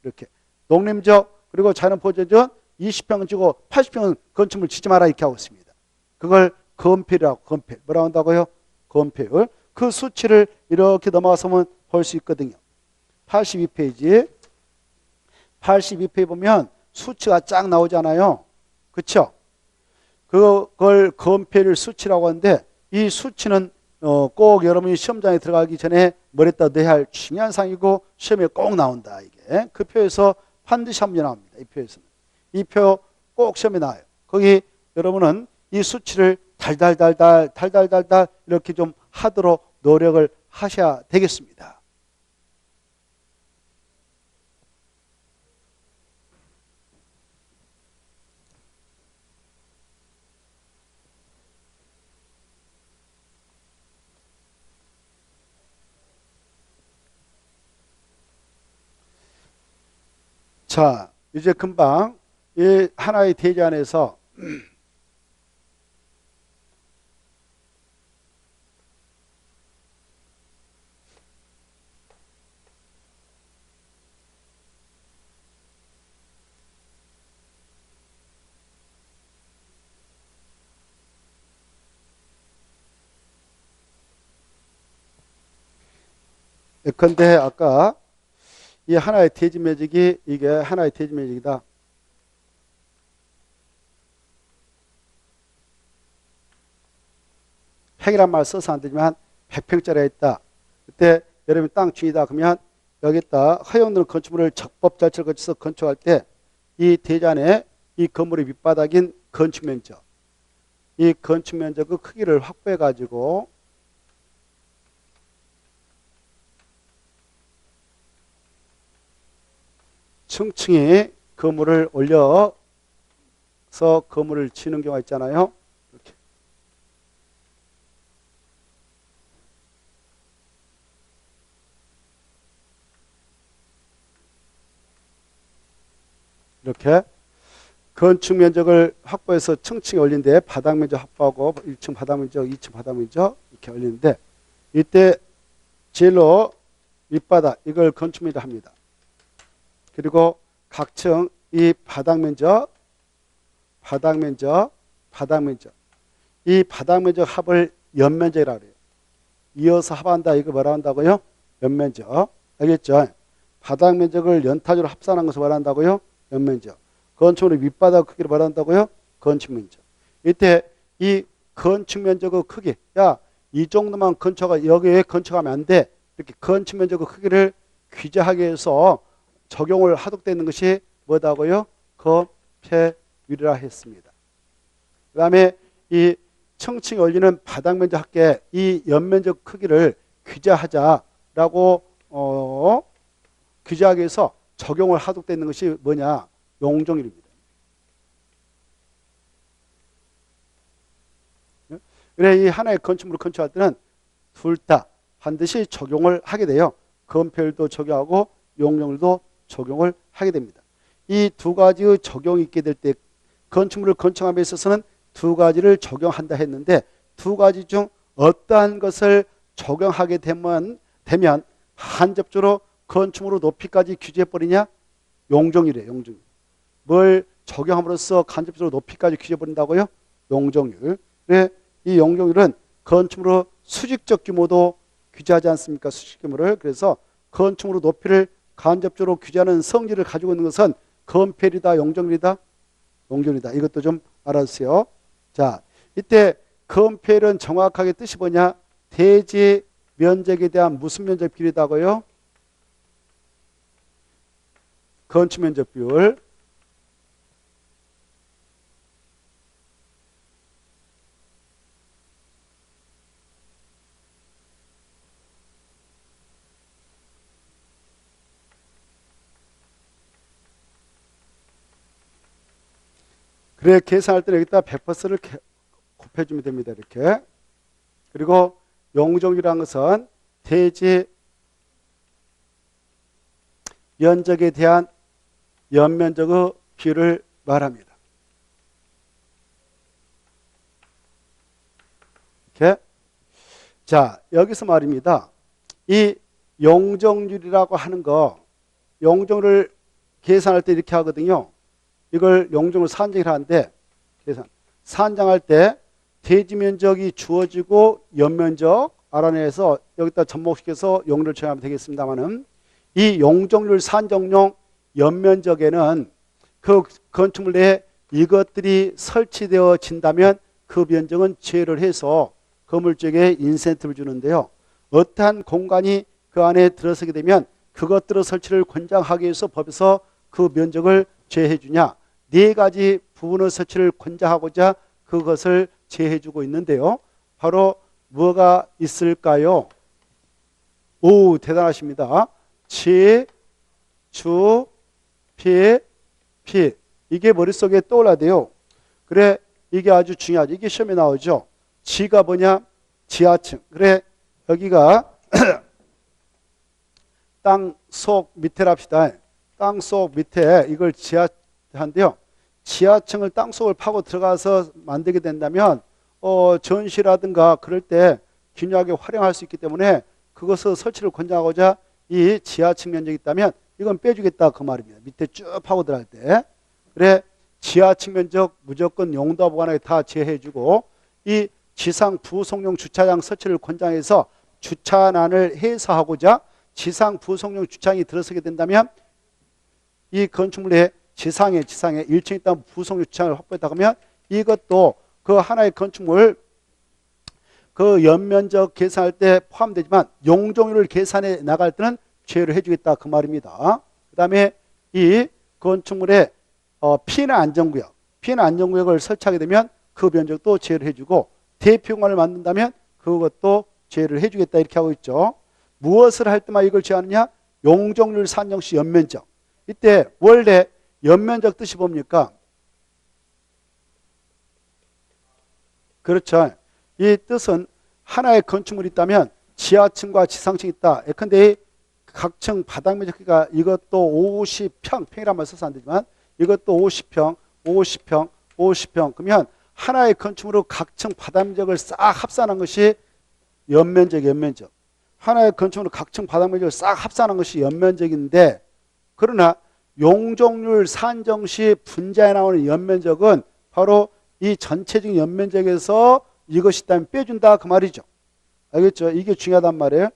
이렇게 농림적 그리고 자연보존전 20평은 치고 80평은 건축물 짓지 마라. 이렇게 하고 있습니다. 그걸 건폐라고. 건폐. 뭐라고 한다고요? 건폐율. 그 수치를 이렇게 넘어가서면 볼 수 있거든요. 82페이지. 82페이지 보면 수치가 쫙 나오잖아요. 그렇죠? 그걸 건폐율 수치라고 하는데 이 수치는 꼭 여러분이 시험장에 들어가기 전에 머리에다 넣어야 할 중요한 사항이고 시험에 꼭 나온다. 이게 그 표에서 반드시 한번 나옵니다. 이 표에서는. 이 표 꼭 시험에 나와요. 거기 여러분은 이 수치를 달달달 이렇게 좀 하도록 노력을 하셔야 되겠습니다. 자, 이제 금방 이 하나의 대지 안에서 예컨대 아까 이 하나의 대지 면적이 이게 하나의 대지 면적이다. 팩이란 말 써서 안 되지만 100평짜리가 있다. 그때 여러분이 땅 주인이다 그러면 여기다 허용되는 건축물을 적법 절차를 거쳐서 건축할 때 이 대지 안에 이 건물의 밑바닥인 건축 면적, 이 건축 면적의 크기를 확보해 가지고 층층이 건물을 올려서 건물을 지는 경우가 있잖아요. 이렇게. 이렇게 건축 면적을 확보해서 층층이 올린데 바닥 면적 확보하고 1층 바닥 면적, 2층 바닥 면적 이렇게 올리는데 이때 제일로 윗바닥 이걸 건축면적 합니다. 그리고 각층 이 바닥 면적, 이 바닥 면적 합을 연면적이라고 그래요. 이어서 합한다. 이거 뭐라 한다고요? 연면적. 알겠죠? 바닥 면적을 연타적으로 합산한 것을 말한다고요? 연면적. 건축물의 윗바닥 크기를 말한다고요? 건축면적. 이때 이 건축면적의 크기, 야, 이 정도만 여기에 건축하면 안 돼. 이렇게 건축면적의 크기를 규제하기 위해서 적용을 하도록 되는 것이 뭐다고요? 건폐율이라 했습니다. 그 다음에 이 층층이 올리는 바닥 면적 합계 이 연면적 크기를 규제하자라고 규제하기 위해서 적용을 하도록 되는 것이 뭐냐? 용적률입니다. 그래 이 하나의 건축물을 건축할 때는 둘 다 반드시 적용을 하게 돼요. 건폐율도 적용하고 용적률도 적용을 하게 됩니다. 이 두 가지의 적용이 있게 될 때 건축물을 건축함에 있어서는 두 가지를 적용한다 했는데 두 가지 중 어떠한 것을 적용하게 되면 간접적으로 건축물의 높이까지 규제해버리냐? 용적률이에요. 용적률. 뭘 적용함으로써 간접적으로 높이까지 규제해버린다고요? 용적률. 네, 이 용적률은 건축물의 수직적 규모도 규제하지 않습니까? 수직 규모를. 그래서 건축물의 높이를 간접적으로 규제하는 성질을 가지고 있는 것은 건폐율이다, 용적률이다? 용적률이다. 이것도 좀 알아주세요. 자, 이때 건폐율은 정확하게 뜻이 뭐냐? 대지 면적에 대한 무슨 면적 비율이다고요? 건축 면적 비율. 그래 계산할 때 여기다 100%를 곱해주면 됩니다. 이렇게. 그리고 용적률이라는 것은 대지 면적에 대한 연면적의 비율을 말합니다. 이렇게. 자, 여기서 말입니다. 이 용적률이라고 하는 거, 용적률을 계산할 때 이렇게 하거든요. 이걸 용적률 산정을 하는데 산정할 때 대지 면적이 주어지고 연면적 알아내서 여기다 접목시켜서 용률을 정하면 되겠습니다만은 이 용적률 산정용 연면적에는 그 건축물 내에 이것들이 설치되어진다면 그 면적은 제외를 해서 건물 쪽에 인센티브를 주는데요. 어떠한 공간이 그 안에 들어서게 되면 그것들의 설치를 권장하기 위해서 법에서 그 면적을 제외해 주냐? 네 가지 부분의 설치를 권장하고자 그것을 제외해 주고 있는데요. 바로 뭐가 있을까요? 오, 대단하십니다. 지, 주, 피. 이게 머릿속에 떠올라야 돼요. 그래, 이게 아주 중요하죠. 이게 시험에 나오죠. 지가 뭐냐? 지하층. 그래, 여기가 땅 속 밑에라 합시다. 땅 속 밑에 이걸 지하한데요. 지하층을 땅 속을 파고 들어가서 만들게 된다면 전시라든가 그럴 때 균일하게 활용할 수 있기 때문에 그것을 설치를 권장하고자 이 지하층 면적이 있다면 이건 빼주겠다 그 말입니다. 밑에 쭉 파고 들어갈 때. 그래 지하층 면적 무조건 용도와 보관하게 다 제해주고 이 지상 부속용 주차장 설치를 권장해서 주차난을 해소하고자 지상 부속용 주차장이 들어서게 된다면 이 건축물의 지상에 1층에 있던 부속용 주차장을 확보했다 하면 이것도 그 하나의 건축물 그 연면적 계산할 때 포함되지만 용적률을 계산해 나갈 때는 제외를 해주겠다 그 말입니다. 그 다음에 이 건축물의 피해 안전구역을 설치하게 되면 그 면적도 제외를 해주고 대피공간을 만든다면 그것도 제외를 해주겠다 이렇게 하고 있죠. 무엇을 할 때만 이걸 제외하느냐? 용적률 산정 시 연면적. 이때 원래 연면적 뜻이 뭡니까? 그렇죠. 이 뜻은 하나의 건축물이 있다면 지하층과 지상층이 있다. 예컨대 각 층 바닥 면적 크기가 이것도 50평, 평이란 말 써서 안 되지만 이것도 50평. 그러면 하나의 건축물로 각 층 바닥 면적을 싹 합산한 것이 연면적. 하나의 건축물의 각층 바닥 면적을 싹 합산한 것이 연면적인데, 그러나 용적률 산정 시 분자에 나오는 연면적은 바로 이 전체적인 연면적에서 이것이 있다면 빼준다 그 말이죠. 알겠죠? 이게 중요하단 말이에요.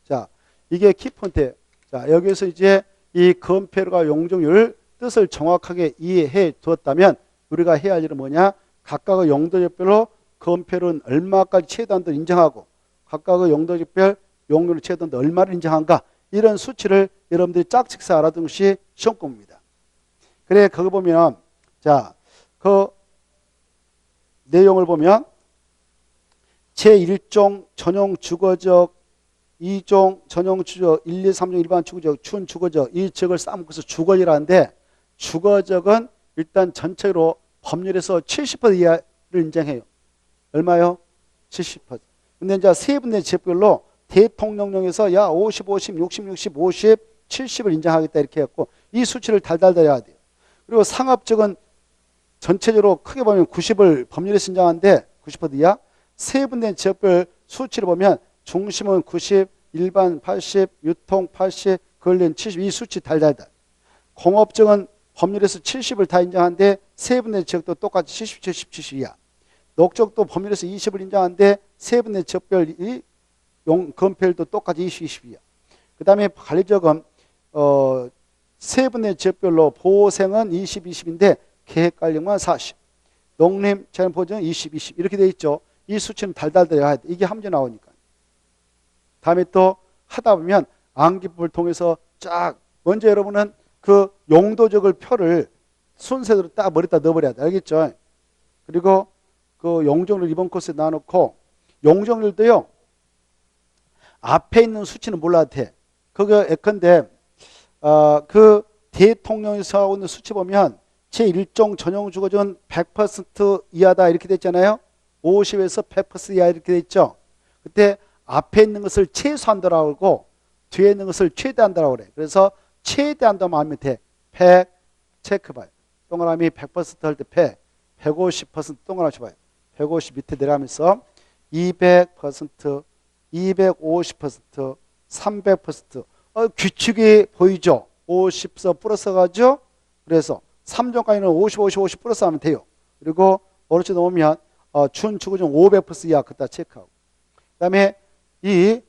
자, 이게 키포인트예요. 자, 여기서 이제 이 건폐율과 용적률 뜻을 정확하게 이해해 두었다면 우리가 해야 할 일은 뭐냐? 각각의 용도적별로 건폐율은 얼마까지 최대한도 인정하고 각각의 용도적별 용률을 최대한도 얼마를 인정한가, 이런 수치를 여러분들이 짝짓사 알아두는 것이 시험 공부입니다. 그래, 그거 보면, 자, 그 내용을 보면 제1종 전용 주거적, 2종 전용 주거, 1, 2, 3종 일반 주거적, 준 주거적, 이 적을 싸먹어서 주거지라는데, 주거적은 일단 전체로 법률에서 70% 이하를 인정해요. 얼마요? 70%. 근데 이제 세분의 지역별로 대통령령에서 야 50, 50, 60, 60, 50, 70을 인정하겠다 이렇게 했고, 이 수치를 달달달 해야 돼요. 그리고 상업적은 전체적으로 크게 보면 90을 법률에서 인정하는데 90% 이하. 세분의 지역별 수치를 보면 중심은 90, 일반 80, 유통 80, 근린 70, 이 수치 달달달. 공업적은 법률에서 70을 다 인정하는데 세분의 지역도 똑같이 70, 70, 70 이하. 녹적도 법률에서 20을 인정하는데 세분의 지역별 이 건폐율도 똑같이 20, 20 이하. 그 다음에 관리적은 세분의 지역별로 보생은 20, 20인데 계획관리만 40. 농림 재난보증은 20, 20 이렇게 돼 있죠. 이 수치는 달달달 해야 돼. 이게 함정 나오니까. 다음에 또 하다 보면 암기법을 통해서 쫙 먼저 여러분은 그 용도적을 표를 순서대로 딱 머리에다 넣어버려야 돼. 알겠죠? 그리고 그 용적률 이번 코스에 놔놓고 용적률도요. 앞에 있는 수치는 몰라도 돼. 그거 예컨대 그 대통령에서 하고 있는 수치 보면 제1종 전용주거지는 100% 이하다 이렇게 됐잖아요. 50에서 100% 이하 이렇게 됐죠. 그때 앞에 있는 것을 최소한다라고 하고 뒤에 있는 것을 최대한다라고 그래. 그래서 최대한다만 하면 돼. 100 체크봐요. 동그라미 100% 할 때 100, 150% 동그라미 쳐봐요. 150 밑에 내려가면서 200%, 250%, 300%. 규칙이 보이죠? 50서 플러스 가죠? 그래서 3종까지는 50, 50, 50 플러스 하면 돼요. 그리고 오른쪽 넘으면 준주거중 500% 이하 그따 체크하고. 그 다음에 이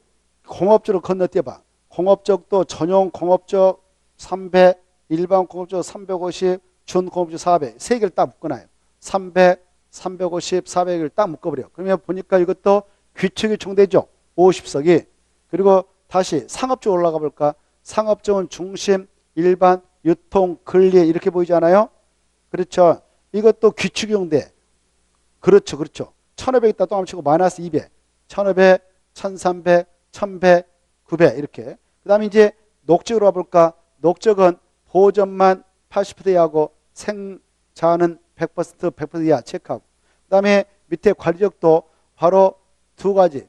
공업적으로 건너뛰어봐. 공업적도 전용 공업적 300, 일반 공업적 350, 준공업적 400. 세 개를 딱 묶어놔요. 300, 350, 400을 딱 묶어버려. 그러면 보니까 이것도 규칙이 총되죠. 50석이. 그리고 다시 상업적 올라가 볼까? 상업적은 중심, 일반, 유통, 근리 이렇게 보이지 않아요? 그렇죠. 이것도 규칙이 용돼. 그렇죠. 그렇죠. 1500 있다 또 한번 치고 마이너스 200, 1500, 1300, 1100, 900 이렇게. 그 다음에 이제 녹적으로 와볼까? 녹적은 보전만 80% 이하고 생자는 100%, 100% 이하 체크하고. 그 다음에 밑에 관리적도 바로 두 가지.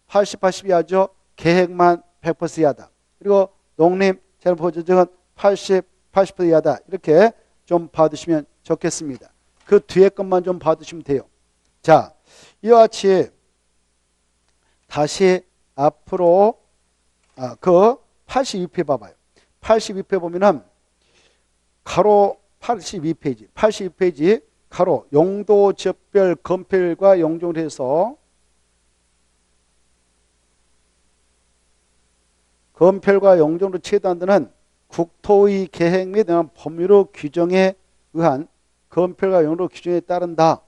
80, 80 이하죠. 계획만 100% 이하다. 그리고 농림 재난보전적은 80, 80% 이하다. 이렇게 좀 봐두시면 좋겠습니다. 그 뒤에 것만 좀 봐두시면 돼요. 자, 이와 같이 다시 앞으로 그 82페이지 봐봐요. 82페이지 보면은 가로 82페이지, 82페이지 가로 용도 지역별 건폐율과 용적률 해서 건폐율과 용적률을 최대한다는 국토의 계획 및 법률의 규정에 의한 건폐율과 용도 규정에 따른다.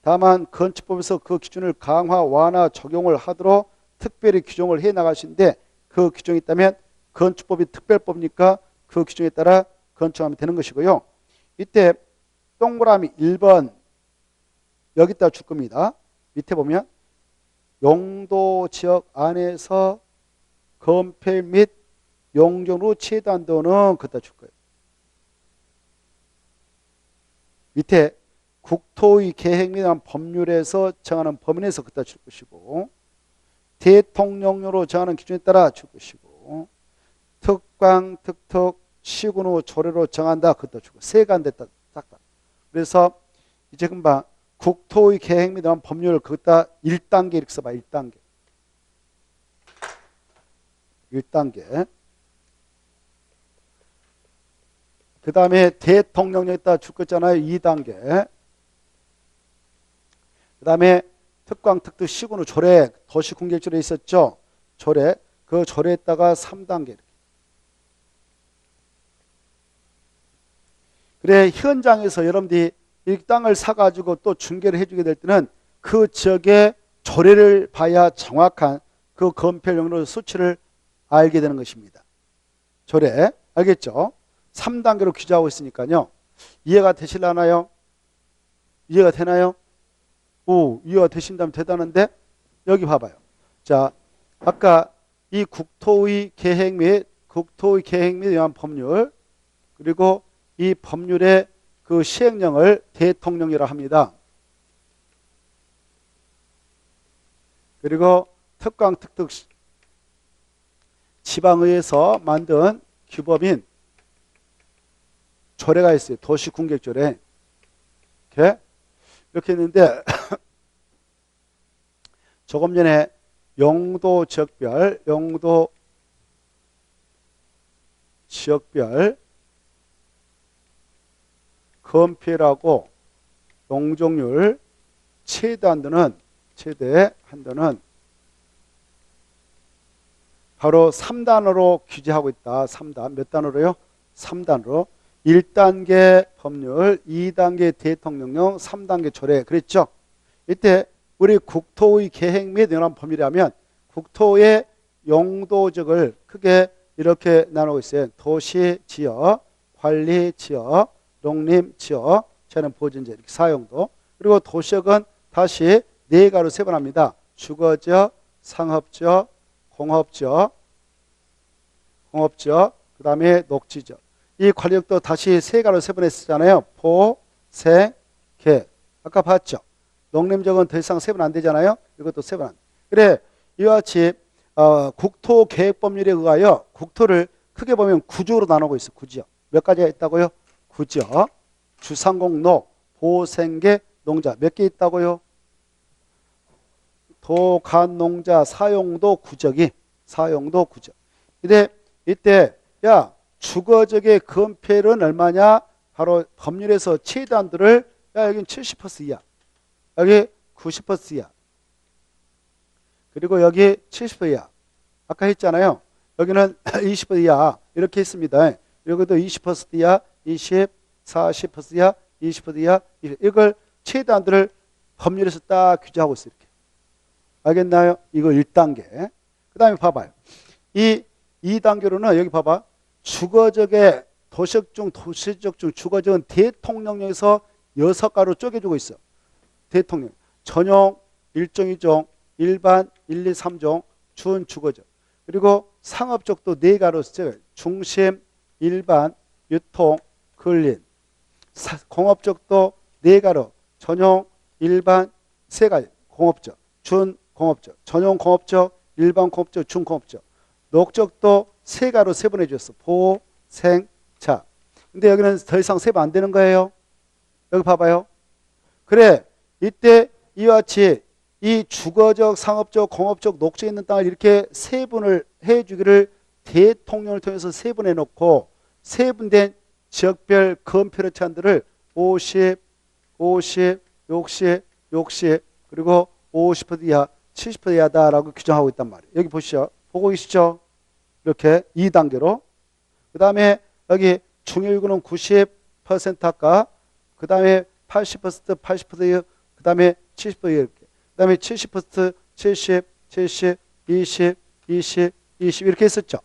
다만 건축법에서 그 기준을 강화, 완화, 적용을 하도록 특별히 규정을 해 나가시는데 그 규정이 있다면 건축법이 특별법이니까 그 규정에 따라 건축하면 되는 것이고요. 이때 동그라미 1번 여기다 줄 겁니다. 밑에 보면 용도 지역 안에서 건폐 및 용적으로 최대한도는 그다 줄 거예요. 밑에 국토의 계획 및 법률에서 정하는 범위에서 그다 줄 것이고 대통령령으로 정하는 기준에 따라 줄 것이고 특광, 특특, 시군후 조례로 정한다 그다 주고 세가 안 됐다 싹 다. 그래서 이제 금방 국토의 계획 및 법률 그다 1단계 이렇게 써봐. 1단계. 1단계. 그 다음에 대통령령에다 줄 거잖아요. 2단계. 그 다음에 특광, 특특, 시군후, 조례, 도시공격조례 있었죠. 조례. 그 조례에다가 3단계. 그래, 현장에서 여러분들이 이 땅을 사가지고 또 중개를 해주게 될 때는 그 지역의 조례를 봐야 정확한 그 건폐령으로 수치를 알게 되는 것입니다. 조례. 알겠죠? 3단계로 규제하고 있으니까요. 이해가 되실라나요? 이해가 되나요? 오, 이해가 되신다면 대단한데? 여기 봐봐요. 자, 아까 이 국토의 계획 및 의한 법률, 그리고 이 법률의 그 시행령을 대통령이라 합니다. 그리고 특광, 특특, 지방의회에서 만든 규범인 조례가 있어요. 도시공격조례. 이렇게 했는데 조금 전에 용도 지역별 건폐율하고 용적률 최대 한도는 바로 3단으로 규제하고 있다. 3단. 몇 단으로요? 3단으로. 1단계 법률, 2단계 대통령령, 3단계 조례. 그랬죠? 이때 우리 국토의 계획 및 연한 법률이라면 국토의 용도적을 크게 이렇게 나누고 있어요. 도시 지역, 관리 지역, 농림 지역, 저는 보존지역, 이렇게 사용도. 그리고 도시역은 다시 네 가로 세분합니다. 주거지역, 상업지역, 공업지역, 그 다음에 녹지지역. 이 관리역도 다시 세 가로 세분했었잖아요. 보, 생, 개. 아까 봤죠? 농림지역은 더 이상 세분 안 되잖아요. 이것도 세분 안 돼. 그래, 이와 같이 국토계획법률에 의하여 국토를 크게 보면 구지역으로 나누고 있어요. 구지역. 몇 가지가 있다고요? 구지역, 주상공로, 보생계, 농자. 몇 개 있다고요? 도간농자, 사용도 구지역이. 근데 이때 야, 주거적의 건폐율은 얼마냐? 바로 법률에서 최대한도를 야, 여기는 70% 이하, 여기 90% 이하, 그리고 여기 70% 이하. 아까 했잖아요. 여기는 20% 이하 이렇게 했습니다. 여기도 20% 이하, 20, 40% 이하, 20% 이하. 이걸 최대한도를 법률에서 딱 규제하고 있어요. 이렇게. 알겠나요? 이거 1단계. 그 다음에 봐봐요. 이 2단계로는 여기 봐봐. 주거적의 도시적 중 주거적은 대통령령에서 6가로 쪼개주고 있어. 대통령. 전용, 1종, 2종, 일반, 1, 2, 3종, 준주거적. 그리고 상업적도 4가로 써요. 중심, 일반, 유통, 근린. 공업적도 4가로. 전용, 일반, 3가지. 공업적, 준공업적, 전용 공업적, 일반 공업적, 준공업적. 녹적도 3가로 세분해 줬어. 보, 생, 자. 근데 여기는 더 이상 세분 안 되는 거예요. 여기 봐봐요. 그래, 이때 이와 같이 이 주거적, 상업적, 공업적, 녹지에 있는 땅을 이렇게 세분을 해주기를 대통령을 통해서 세분해 놓고 세분된 지역별 건폐율 제한들을 50, 60, 그리고 50% 이하, 70% 이하다라고 규정하고 있단 말이에요. 여기 보시죠. 보고 계시죠? 이렇게 2단계로. 그 다음에 여기 중요유구는 90% 아까, 그 다음에 80%, 그 다음에 70% 이렇게. 그 다음에 70%, 70, 20 이렇게 했었죠.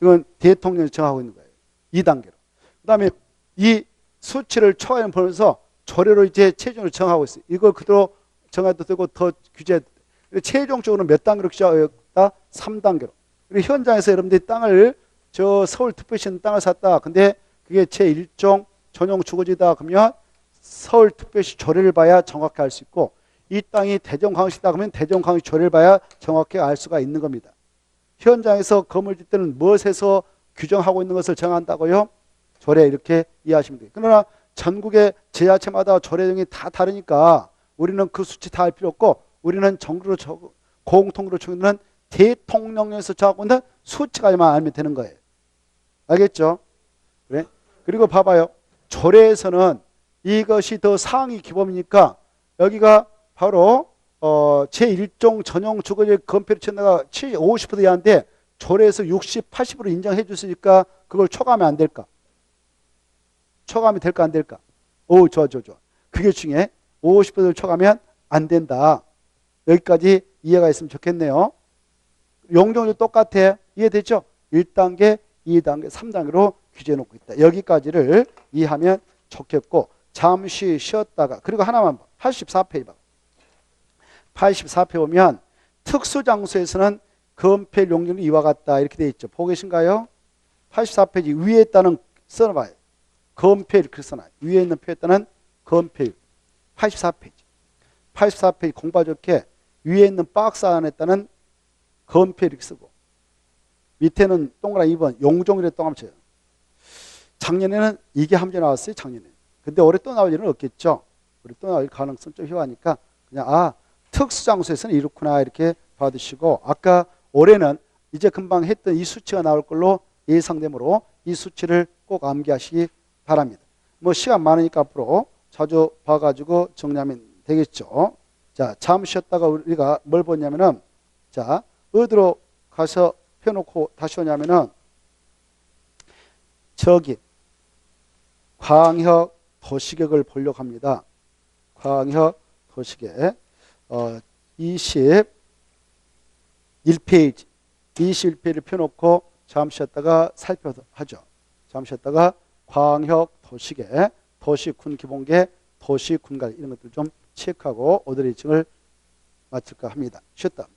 이건 대통령이 정하고 있는 거예요. 2단계로. 그 다음에 이 수치를 초과하는 보면서 조례로 이제 최종을 정하고 있어요. 이걸 그대로 정해도 되고 더 규제해도 돼요. 최종적으로 몇 단계로 규제하였다? 3단계로. 그리고 현장에서 여러분들이 땅을 저 서울특별시에 있는 땅을 샀다. 근데 그게 제1종 전용 주거지다. 그러면 서울특별시 조례를 봐야 정확히 알 수 있고 이 땅이 대전광역시다. 그러면 대전광역시 조례를 봐야 정확히 알 수가 있는 겁니다. 현장에서 건물 짓 때는 무엇에서 규정하고 있는 것을 정한다고요? 조례 이렇게 이해하시면 돼요. 그러나 전국의 지자체마다 조례 내용이 다 다르니까 우리는 그 수치 다 알 필요 없고 우리는 정부로 공통으로 정하는 대통령령에서 정하고 있는 수치까지만 알면 되는 거예요. 알겠죠? 그래? 그리고 봐봐요. 조례에서는 이것이 더 상위 기범이니까 여기가 바로 제1종 전용 주거지 건폐율 천다가 50% 이하인데 조례에서 60, 80% 인정해 줬으니까 그걸 초과하면 안 될까? 초과하면 될까 안 될까? 오, 좋아. 그게 중요해. 50%를 초과하면 안 된다. 여기까지 이해가 있으면 좋겠네요. 용적률도 똑같아. 이해됐죠? 1단계, 2단계, 3단계로 규제해 놓고 있다. 여기까지를 이해하면 좋겠고, 잠시 쉬었다가, 그리고 하나만 봐. 84페이지 봐. 84페이지 보면 특수장소에서는 건폐율 용적률이 이와 같다. 이렇게 되어 있죠. 보고 계신가요? 84페이지 위에 있다는 써놔봐요. 건폐율 그렇게 써놔요. 위에 있는 표에 따른 건폐율. 84페이지. 84페이지 공부 좋게 위에 있는 박스 안에 따른 건폐율 이렇게 쓰고 밑에는 동그라미 2번 용적률에 동그라미 쳐요. 작년에는 이게 함정 나왔어요. 작년에. 근데 올해 또 나올 일은 없겠죠. 올해 또 나올 가능성 좀 희화하니까 그냥 특수장소에서는 이렇구나 이렇게 받으시고 아까 올해는 이제 금방 했던 이 수치가 나올 걸로 예상되므로 이 수치를 꼭 암기하시기 바랍니다. 뭐 시간 많으니까 앞으로 자주 봐가지고 정리하면 되겠죠. 자, 잠시 쉬었다가 우리가 뭘 보냐면은 자, 어디로 가서 펴놓고 다시 오냐면은 저기 광역 도시계획을 보려고 합니다. 광역 도시계획 21페이지 21페이지를 펴놓고 잠시 쉬었다가 살펴서 하죠. 잠시 쉬었다가 광역 도시계, 도시군 기본계, 도시군관 이런 것들 좀 체크하고 오늘 일정을 마칠까 합니다. 쉬었다.